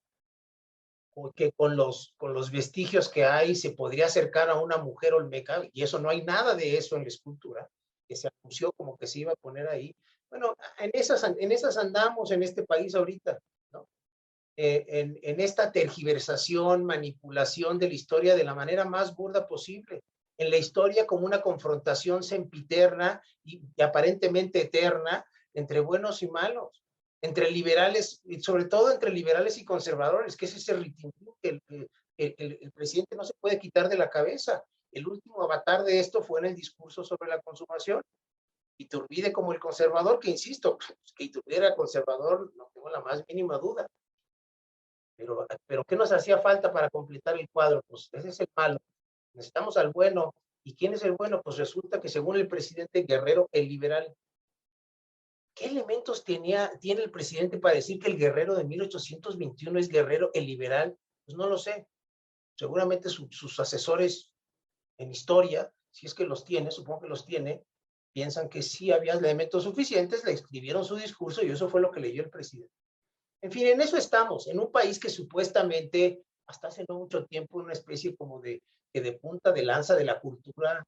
que con los vestigios que hay se podría acercar a una mujer olmeca, y eso no hay nada de eso en la escultura, que se anunció como que se iba a poner ahí. Bueno, en esas andamos en este país ahorita, ¿no? En esta tergiversación, manipulación de la historia de la manera más burda posible, en la historia como una confrontación sempiterna y aparentemente eterna entre buenos y malos, entre liberales, y sobre todo entre liberales y conservadores, que es ese ritmo que el presidente no se puede quitar de la cabeza. El último avatar de esto fue en el discurso sobre la consumación. Iturbide como el conservador, que insisto, que Iturbide era conservador, no tengo la más mínima duda. Pero ¿qué nos hacía falta para completar el cuadro? Pues ese es el malo. Necesitamos al bueno. ¿Y quién es el bueno? Pues resulta que según el presidente Guerrero, el liberal. ¿Qué elementos tiene el presidente para decir que el Guerrero de 1821 es Guerrero, el liberal? Pues no lo sé. Seguramente sus asesores en historia, si es que los tiene, supongo que los tiene, piensan que sí había elementos suficientes, le escribieron su discurso y eso fue lo que leyó el presidente. En fin, en eso estamos, en un país que supuestamente, hasta hace no mucho tiempo, una especie como de punta de lanza de la cultura,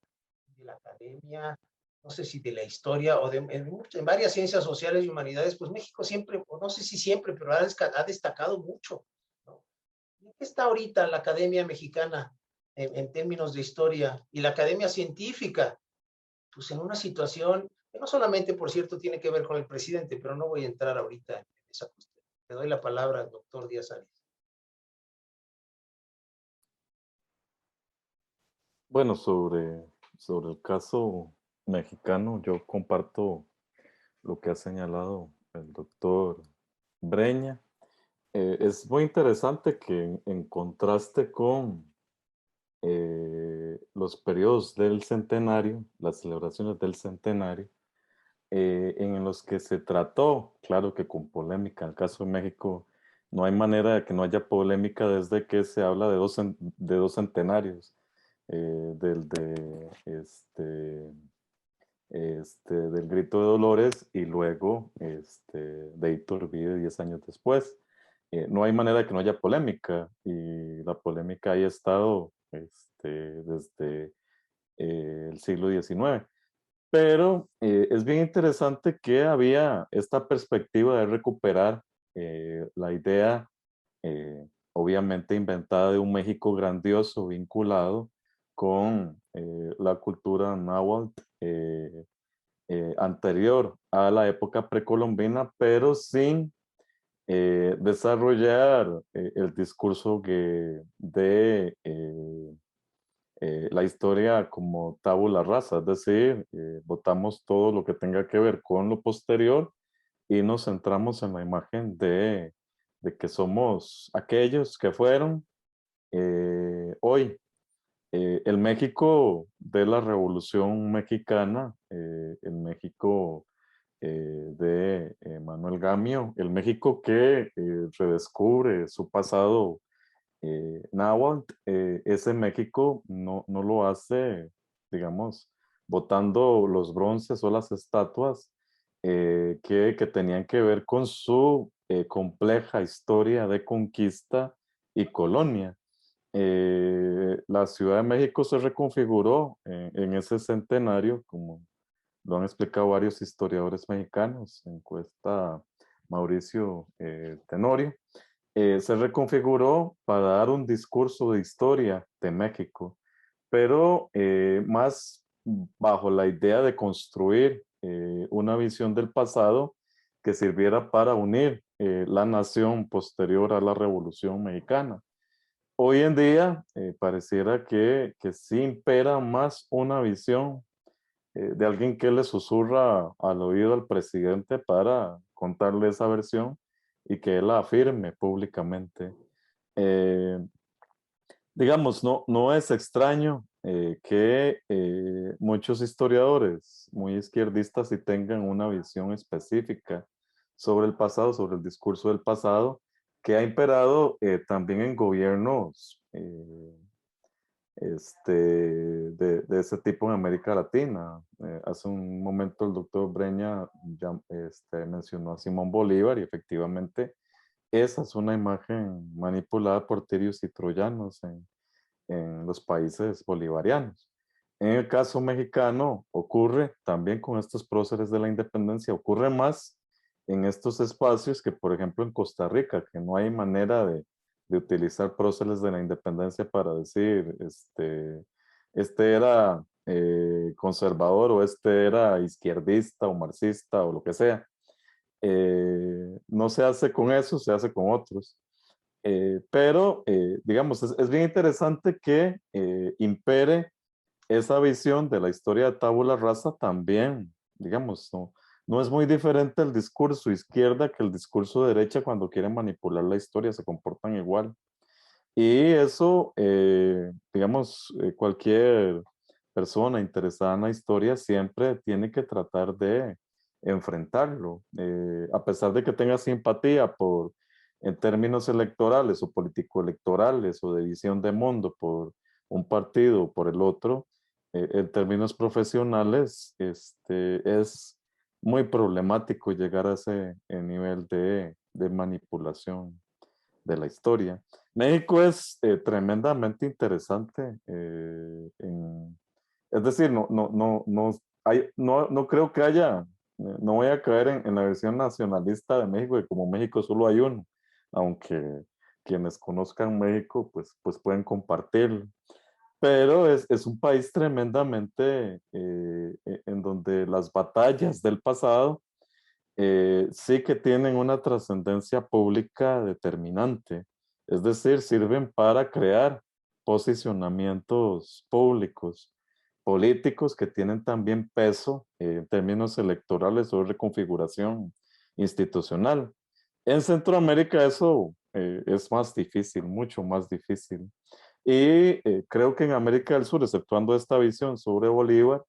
de la academia, no sé si de la historia o en varias ciencias sociales y humanidades, pues México siempre, o no sé si siempre, pero ha destacado mucho, ¿no? ¿En qué está ahorita la academia mexicana en términos de historia y la academia científica? Pues en una situación que no solamente, por cierto, tiene que ver con el presidente, pero no voy a entrar ahorita en esa cuestión. Le doy la palabra al doctor Díaz Arias. Bueno, sobre el caso mexicano, yo comparto lo que ha señalado el doctor Breña. Es muy interesante que en contraste con los periodos del centenario, las celebraciones del centenario, en los que se trató, claro que con polémica, en el caso de México, no hay manera de que no haya polémica desde que se habla de dos centenarios, del Grito de Dolores y luego de Iturbide 10 años después. No hay manera de que no haya polémica y la polémica ha estado desde el siglo XIX. Pero es bien interesante que había esta perspectiva de recuperar la idea, obviamente inventada, de un México grandioso vinculado con la cultura náhuatl anterior a la época precolombina, pero sin desarrollar el discurso de la historia como tabula rasa, es decir, votamos todo lo que tenga que ver con lo posterior y nos centramos en la imagen de que somos aquellos que fueron hoy. El México de la Revolución Mexicana, el México de Manuel Gamio, el México que redescubre su pasado náhuatl, ese México no lo hace, digamos, botando los bronces o las estatuas que tenían que ver con su compleja historia de conquista y colonia. La Ciudad de México se reconfiguró en ese centenario, como lo han explicado varios historiadores mexicanos, encuesta Mauricio Tenorio. Se reconfiguró para dar un discurso de historia de México, pero más bajo la idea de construir una visión del pasado que sirviera para unir la nación posterior a la Revolución Mexicana. Hoy en día pareciera que sí impera más una visión de alguien que le susurra al oído al presidente para contarle esa versión y que él la afirme públicamente. Eh, digamos, no es extraño que muchos historiadores muy izquierdistas sí tengan una visión específica sobre el pasado, sobre el discurso del pasado, que ha imperado también en gobiernos de ese tipo en América Latina. Hace un momento el doctor Breña ya, mencionó a Simón Bolívar y efectivamente esa es una imagen manipulada por tirios y troyanos en los países bolivarianos. En el caso mexicano ocurre también con estos próceres de la independencia, ocurre más en estos espacios que por ejemplo en Costa Rica, que no hay manera de utilizar próceres de la independencia para decir, este era conservador o este era izquierdista o marxista o lo que sea. No se hace con eso, se hace con otros. Pero, digamos, es bien interesante que impere esa visión de la historia de tabula rasa también, digamos, no es muy diferente el discurso izquierda que el discurso derecha cuando quieren manipular la historia, se comportan igual. Y eso, digamos, cualquier persona interesada en la historia siempre tiene que tratar de enfrentarlo, a pesar de que tenga simpatía por, en términos electorales o político-electorales o de visión de mundo por un partido o por el otro, en términos profesionales, es muy problemático llegar a ese nivel de manipulación de la historia. México es tremendamente interesante. Es decir, no creo que haya, no voy a caer en la versión nacionalista de México, que como México solo hay uno, aunque quienes conozcan México pues pueden compartirlo. Pero es un país tremendamente en donde las batallas del pasado sí que tienen una trascendencia pública determinante, es decir, sirven para crear posicionamientos públicos, políticos que tienen también peso en términos electorales o reconfiguración institucional. En Centroamérica eso es más difícil, mucho más difícil. Y creo que en América del Sur, exceptuando esta visión sobre Bolívar,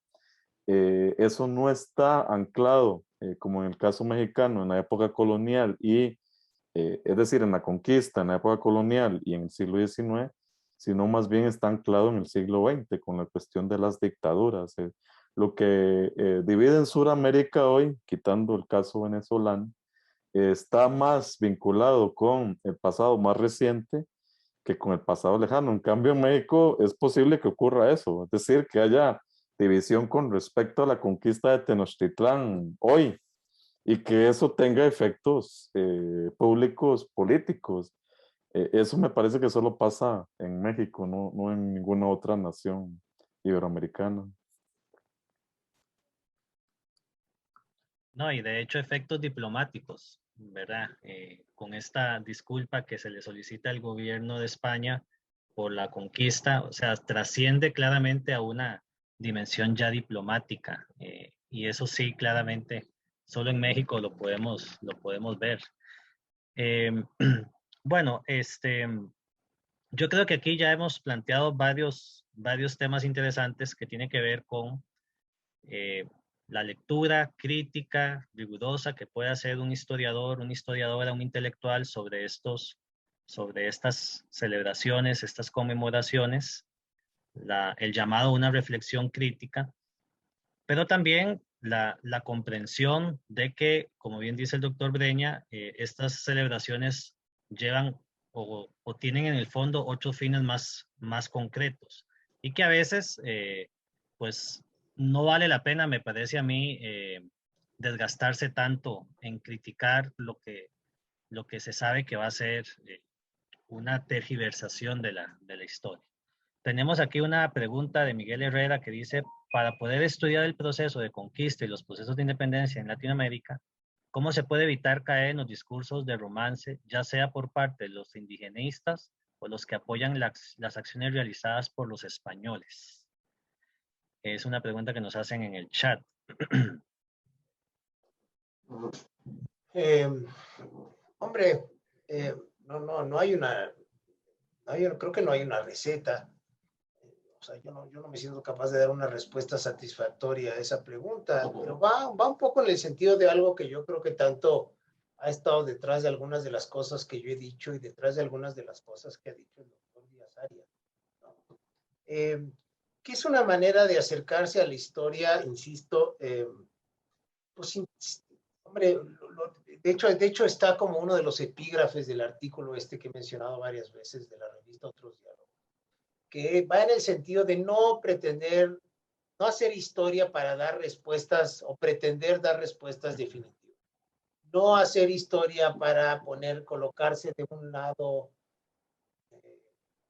eso no está anclado, como en el caso mexicano, en la época colonial y, es decir, en la conquista, en la época colonial y en el siglo XIX, sino más bien está anclado en el siglo XX con la cuestión de las dictaduras. Lo que divide en Sudamérica hoy, quitando el caso venezolano, está más vinculado con el pasado más reciente que con el pasado lejano. En cambio, en México es posible que ocurra eso, es decir, que haya división con respecto a la conquista de Tenochtitlán hoy y que eso tenga efectos públicos, políticos. Eso me parece que solo pasa en México, no en ninguna otra nación iberoamericana. No, y de hecho efectos diplomáticos, ¿verdad? Con esta disculpa que se le solicita al gobierno de España por la conquista, o sea, trasciende claramente a una dimensión ya diplomática. Y eso sí, claramente, solo en México lo podemos ver. Eh, bueno, yo creo que aquí ya hemos planteado varios temas interesantes que tienen que ver con eh, la lectura crítica, rigurosa que puede hacer un historiador, una historiadora, un intelectual sobre estas celebraciones, estas conmemoraciones, el llamado a una reflexión crítica, pero también la comprensión de que, como bien dice el doctor Breña, estas celebraciones llevan o tienen en el fondo otros fines más concretos y que a veces, pues, no vale la pena, me parece a mí, desgastarse tanto en criticar lo que se sabe que va a ser una tergiversación de la historia. Tenemos aquí una pregunta de Miguel Herrera que dice, para poder estudiar el proceso de conquista y los procesos de independencia en Latinoamérica, ¿cómo se puede evitar caer en los discursos de romance, ya sea por parte de los indigenistas o los que apoyan las acciones realizadas por los españoles? Es una pregunta que nos hacen en el chat. Hombre, no hay una, creo que no hay una receta. O sea, yo no me siento capaz de dar una respuesta satisfactoria a esa pregunta, pero va un poco en el sentido de algo que yo creo que tanto ha estado detrás de algunas de las cosas que yo he dicho y detrás de algunas de las cosas que ha dicho el doctor Díaz Arias, ¿no? que es una manera de acercarse a la historia, insisto, pues, hombre, de hecho está como uno de los epígrafes del artículo este que he mencionado varias veces de la revista Otros Diálogos, que va en el sentido de no pretender, no hacer historia para dar respuestas o pretender dar respuestas definitivas. No hacer historia para colocarse de un lado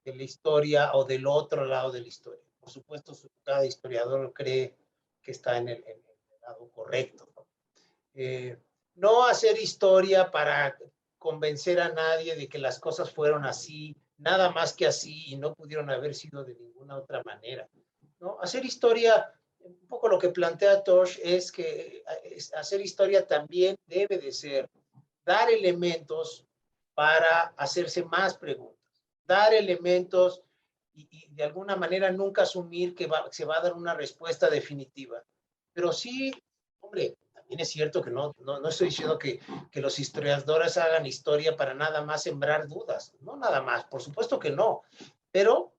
de la historia o del otro lado de la historia. Por supuesto, cada historiador cree que está en el lado correcto, ¿no? No hacer historia para convencer a nadie de que las cosas fueron así, nada más que así, y no pudieron haber sido de ninguna otra manera, ¿no? Hacer historia, un poco lo que plantea Tosh es que hacer historia también debe de ser dar elementos para hacerse más preguntas, dar elementos y de alguna manera nunca asumir que se va a dar una respuesta definitiva. Pero sí, hombre, también es cierto que no estoy diciendo que los historiadores hagan historia para nada más sembrar dudas, no nada más, por supuesto que no, pero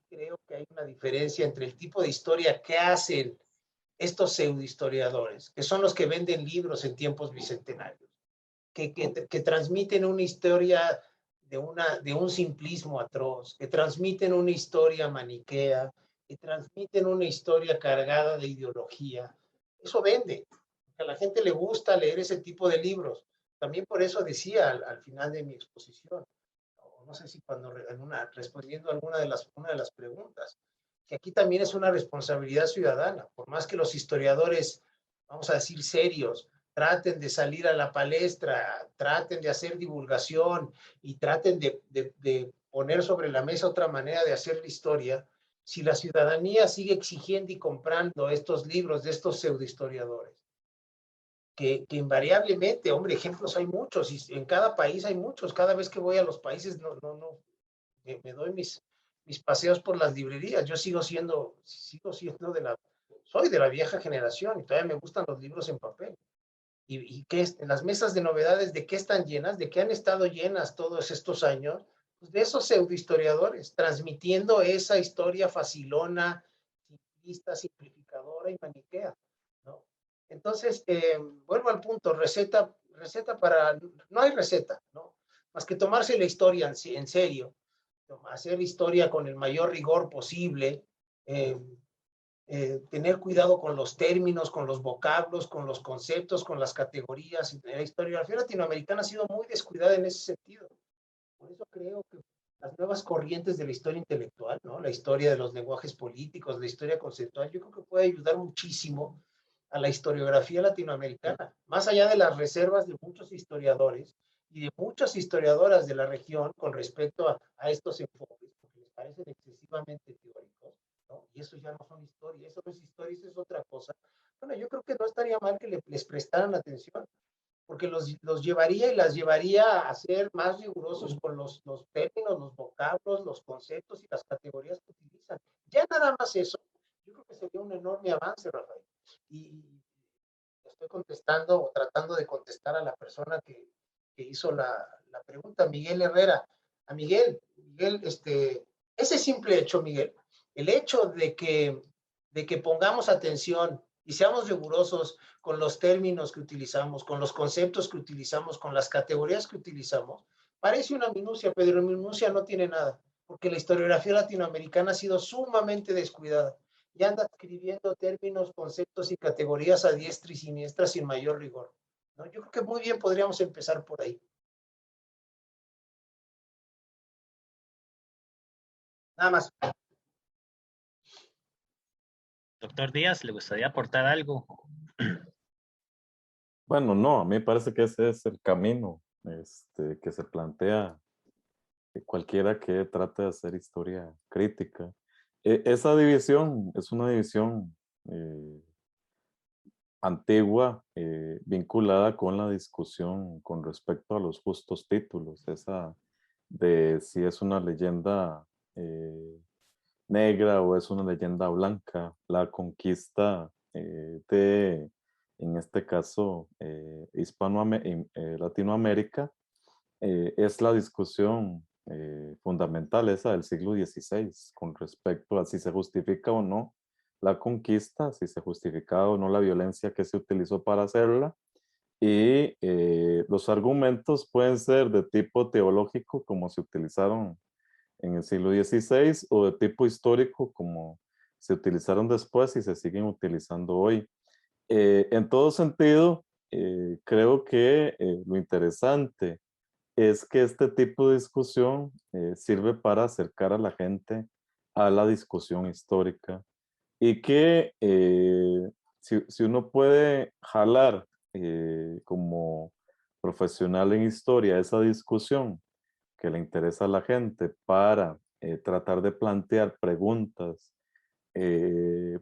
creo que hay una diferencia entre el tipo de historia que hacen estos pseudohistoriadores, que son los que venden libros en tiempos bicentenarios, que transmiten una historia de un simplismo atroz, que transmiten una historia maniquea, que transmiten una historia cargada de ideología. Eso vende. A la gente le gusta leer ese tipo de libros. También por eso decía al final de mi exposición, no sé si respondiendo a una de las preguntas, que aquí también es una responsabilidad ciudadana, por más que los historiadores, vamos a decir, serios, traten de salir a la palestra, traten de hacer divulgación y traten de poner sobre la mesa otra manera de hacer la historia, si la ciudadanía sigue exigiendo y comprando estos libros de estos pseudohistoriadores, que invariablemente, hombre, ejemplos hay muchos, y en cada país hay muchos, cada vez que voy a los países me doy mis paseos por las librerías, yo sigo siendo soy de la vieja generación y todavía me gustan los libros en papel. ¿Y qué es? En las mesas de novedades, ¿de qué están llenas? ¿De qué han estado llenas todos estos años? Pues de esos pseudohistoriadores, transmitiendo esa historia facilona, simplista, simplificadora y maniquea, ¿no? Entonces, vuelvo al punto, receta para, no hay receta, ¿no? Más que tomarse la historia en serio, hacer historia con el mayor rigor posible, tener cuidado con los términos, con los vocablos, con los conceptos, con las categorías. La historiografía latinoamericana ha sido muy descuidada en ese sentido. Por eso creo que las nuevas corrientes de la historia intelectual, ¿no? La historia de los lenguajes políticos, la historia conceptual, yo creo que puede ayudar muchísimo a la historiografía latinoamericana, más allá de las reservas de muchos historiadores y de muchas historiadoras de la región con respecto a estos enfoques, porque les parecen excesivamente teóricos, ¿no? Y eso ya no son historia, eso no es historia, eso es otra cosa. Bueno, yo creo que no estaría mal que les prestaran atención, porque los llevaría y las llevaría a ser más rigurosos con los términos, los vocablos, los conceptos y las categorías que utilizan. Ya nada más eso, yo creo que sería un enorme avance, Rafael. Y estoy contestando o tratando de contestar a la persona que hizo la pregunta, Miguel Herrera. A Miguel, ese simple hecho, Miguel, el hecho de que pongamos atención y seamos rigurosos con los términos que utilizamos, con los conceptos que utilizamos, con las categorías que utilizamos, parece una minucia, pero minucia no tiene nada, porque la historiografía latinoamericana ha sido sumamente descuidada y anda escribiendo términos, conceptos y categorías a diestra y siniestra sin mayor rigor, ¿no? Yo creo que muy bien podríamos empezar por ahí. Nada más. Doctor Díaz, ¿le gustaría aportar algo? Bueno, no, a mí me parece que ese es el camino que se plantea cualquiera que trate de hacer historia crítica. Esa división es una división antigua vinculada con la discusión con respecto a los justos títulos, esa de si es una leyenda negra o es una leyenda blanca, la conquista en este caso, Latinoamérica, es la discusión fundamental, esa del siglo XVI, con respecto a si se justifica o no la conquista, si se justifica o no la violencia que se utilizó para hacerla. Y los argumentos pueden ser de tipo teológico, como se utilizaron en el siglo XVI, o de tipo histórico, como se utilizaron después y se siguen utilizando hoy. En todo sentido, creo que lo interesante es que este tipo de discusión sirve para acercar a la gente a la discusión histórica y que si uno puede jalar como profesional en historia esa discusión que le interesa a la gente para tratar de plantear preguntas,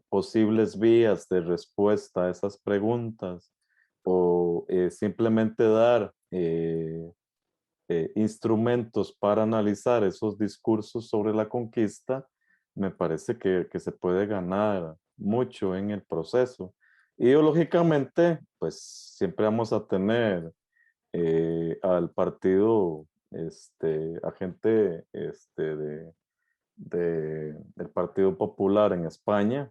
posibles vías de respuesta a esas preguntas o simplemente dar instrumentos para analizar esos discursos sobre la conquista, me parece que se puede ganar mucho en el proceso. Ideológicamente, pues siempre vamos a tener al partido, a gente del Partido Popular en España,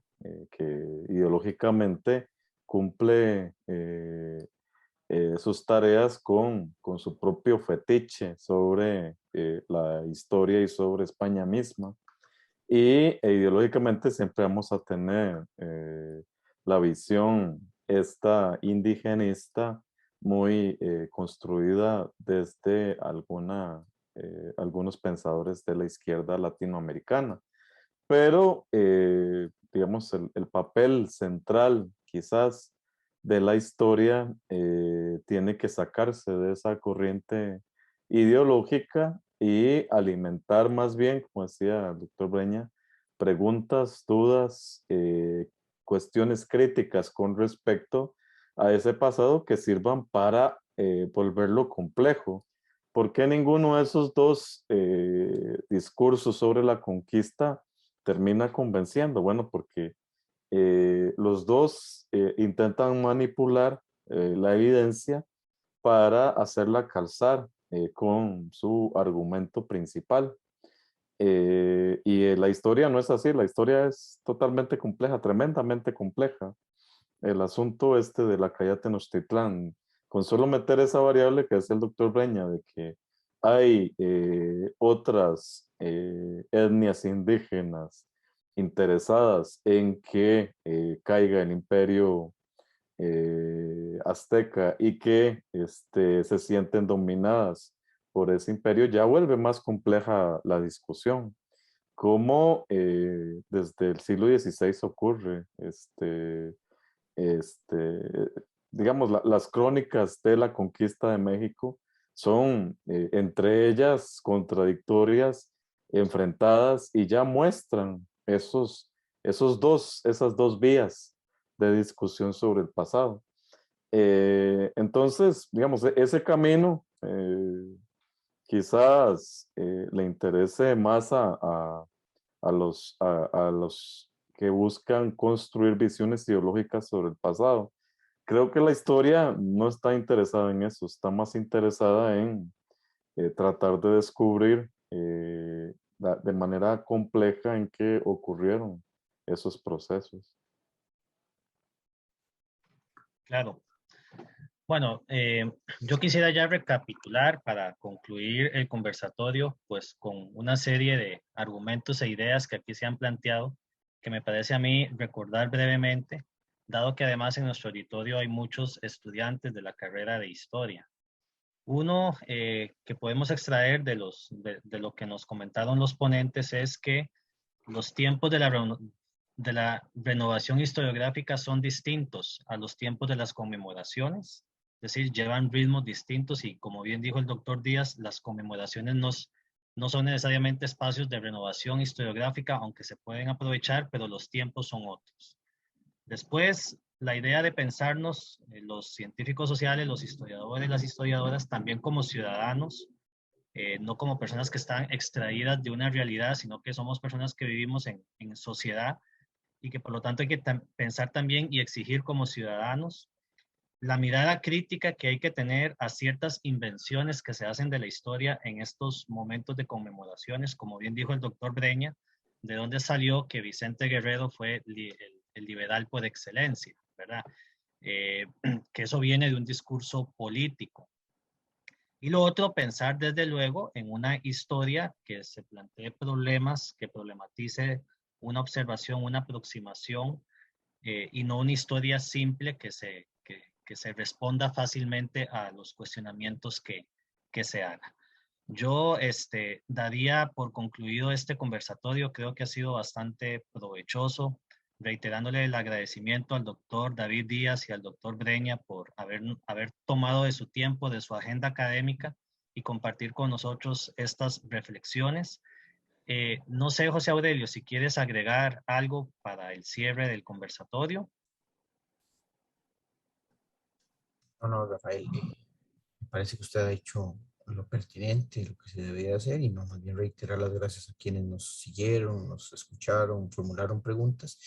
que ideológicamente cumple sus tareas con su propio fetiche sobre la historia y sobre España misma. Y ideológicamente siempre vamos a tener la visión esta indigenista muy construida desde algunos pensadores de la izquierda latinoamericana. Pero, digamos, el papel central quizás de la historia tiene que sacarse de esa corriente ideológica y alimentar más bien, como decía el doctor Breña, preguntas, dudas, cuestiones críticas con respecto a ese pasado que sirvan para volverlo complejo. ¿Por qué ninguno de esos dos discursos sobre la conquista termina convenciendo? Bueno, porque los dos intentan manipular la evidencia para hacerla calzar con su argumento principal. La historia no es así, la historia es totalmente compleja, tremendamente compleja. El asunto de la caída de Tenochtitlán, con solo meter esa variable que es el doctor Breña, de que hay otras etnias indígenas interesadas en que caiga el imperio azteca y que se sienten dominadas por ese imperio, ya vuelve más compleja la discusión. Cómo desde el siglo XVI ocurre, este, digamos, las crónicas de la conquista de México son entre ellas contradictorias, enfrentadas y ya muestran esas dos vías de discusión sobre el pasado. Entonces, digamos, ese camino quizás le interese más a los que buscan construir visiones ideológicas sobre el pasado. Creo que la historia no está interesada en eso, está más interesada en tratar de descubrir de manera compleja en qué ocurrieron esos procesos. Claro. Bueno, yo quisiera ya recapitular para concluir el conversatorio, pues con una serie de argumentos e ideas que aquí se han planteado, que me parece a mí recordar brevemente, dado que además en nuestro auditorio hay muchos estudiantes de la carrera de historia. Uno que podemos extraer de lo que nos comentaron los ponentes es que los tiempos de la renovación historiográfica son distintos a los tiempos de las conmemoraciones, es decir, llevan ritmos distintos y como bien dijo el doctor Díaz, las conmemoraciones no son necesariamente espacios de renovación historiográfica, aunque se pueden aprovechar, pero los tiempos son otros. Después, la idea de pensarnos, los científicos sociales, los historiadores, las historiadoras, también como ciudadanos, no como personas que están extraídas de una realidad, sino que somos personas que vivimos en sociedad y que por lo tanto hay que pensar también y exigir como ciudadanos la mirada crítica que hay que tener a ciertas invenciones que se hacen de la historia en estos momentos de conmemoraciones, como bien dijo el doctor Breña, de dónde salió que Vicente Guerrero fue el liberal por excelencia, ¿verdad? Que eso viene de un discurso político. Y lo otro, pensar desde luego en una historia que se plantee problemas, que problematice una observación, una aproximación, y no una historia simple que se responda fácilmente a los cuestionamientos que se hagan. Yo daría por concluido este conversatorio. Creo que ha sido bastante provechoso, reiterándole el agradecimiento al doctor David Díaz y al doctor Breña por haber tomado de su tiempo, de su agenda académica y compartir con nosotros estas reflexiones. No sé, José Aurelio, si quieres agregar algo para el cierre del conversatorio. No, Rafael, me parece que usted ha hecho lo pertinente, lo que se debía hacer, y no, más bien reiterar las gracias a quienes nos siguieron, nos escucharon, formularon preguntas,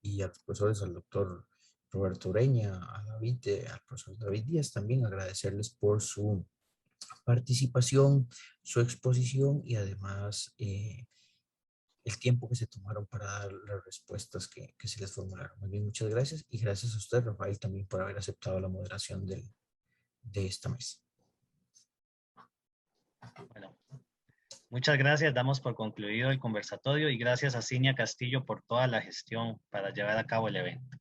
y a los profesores, al doctor Roberto Ureña, al profesor David Díaz, también agradecerles por su participación, su exposición y además el tiempo que se tomaron para dar las respuestas que se les formularon. Muy bien, muchas gracias, y gracias a usted, Rafael, también por haber aceptado la moderación de esta mesa. Bueno, muchas gracias. Damos por concluido el conversatorio y gracias a Cinia Castillo por toda la gestión para llevar a cabo el evento.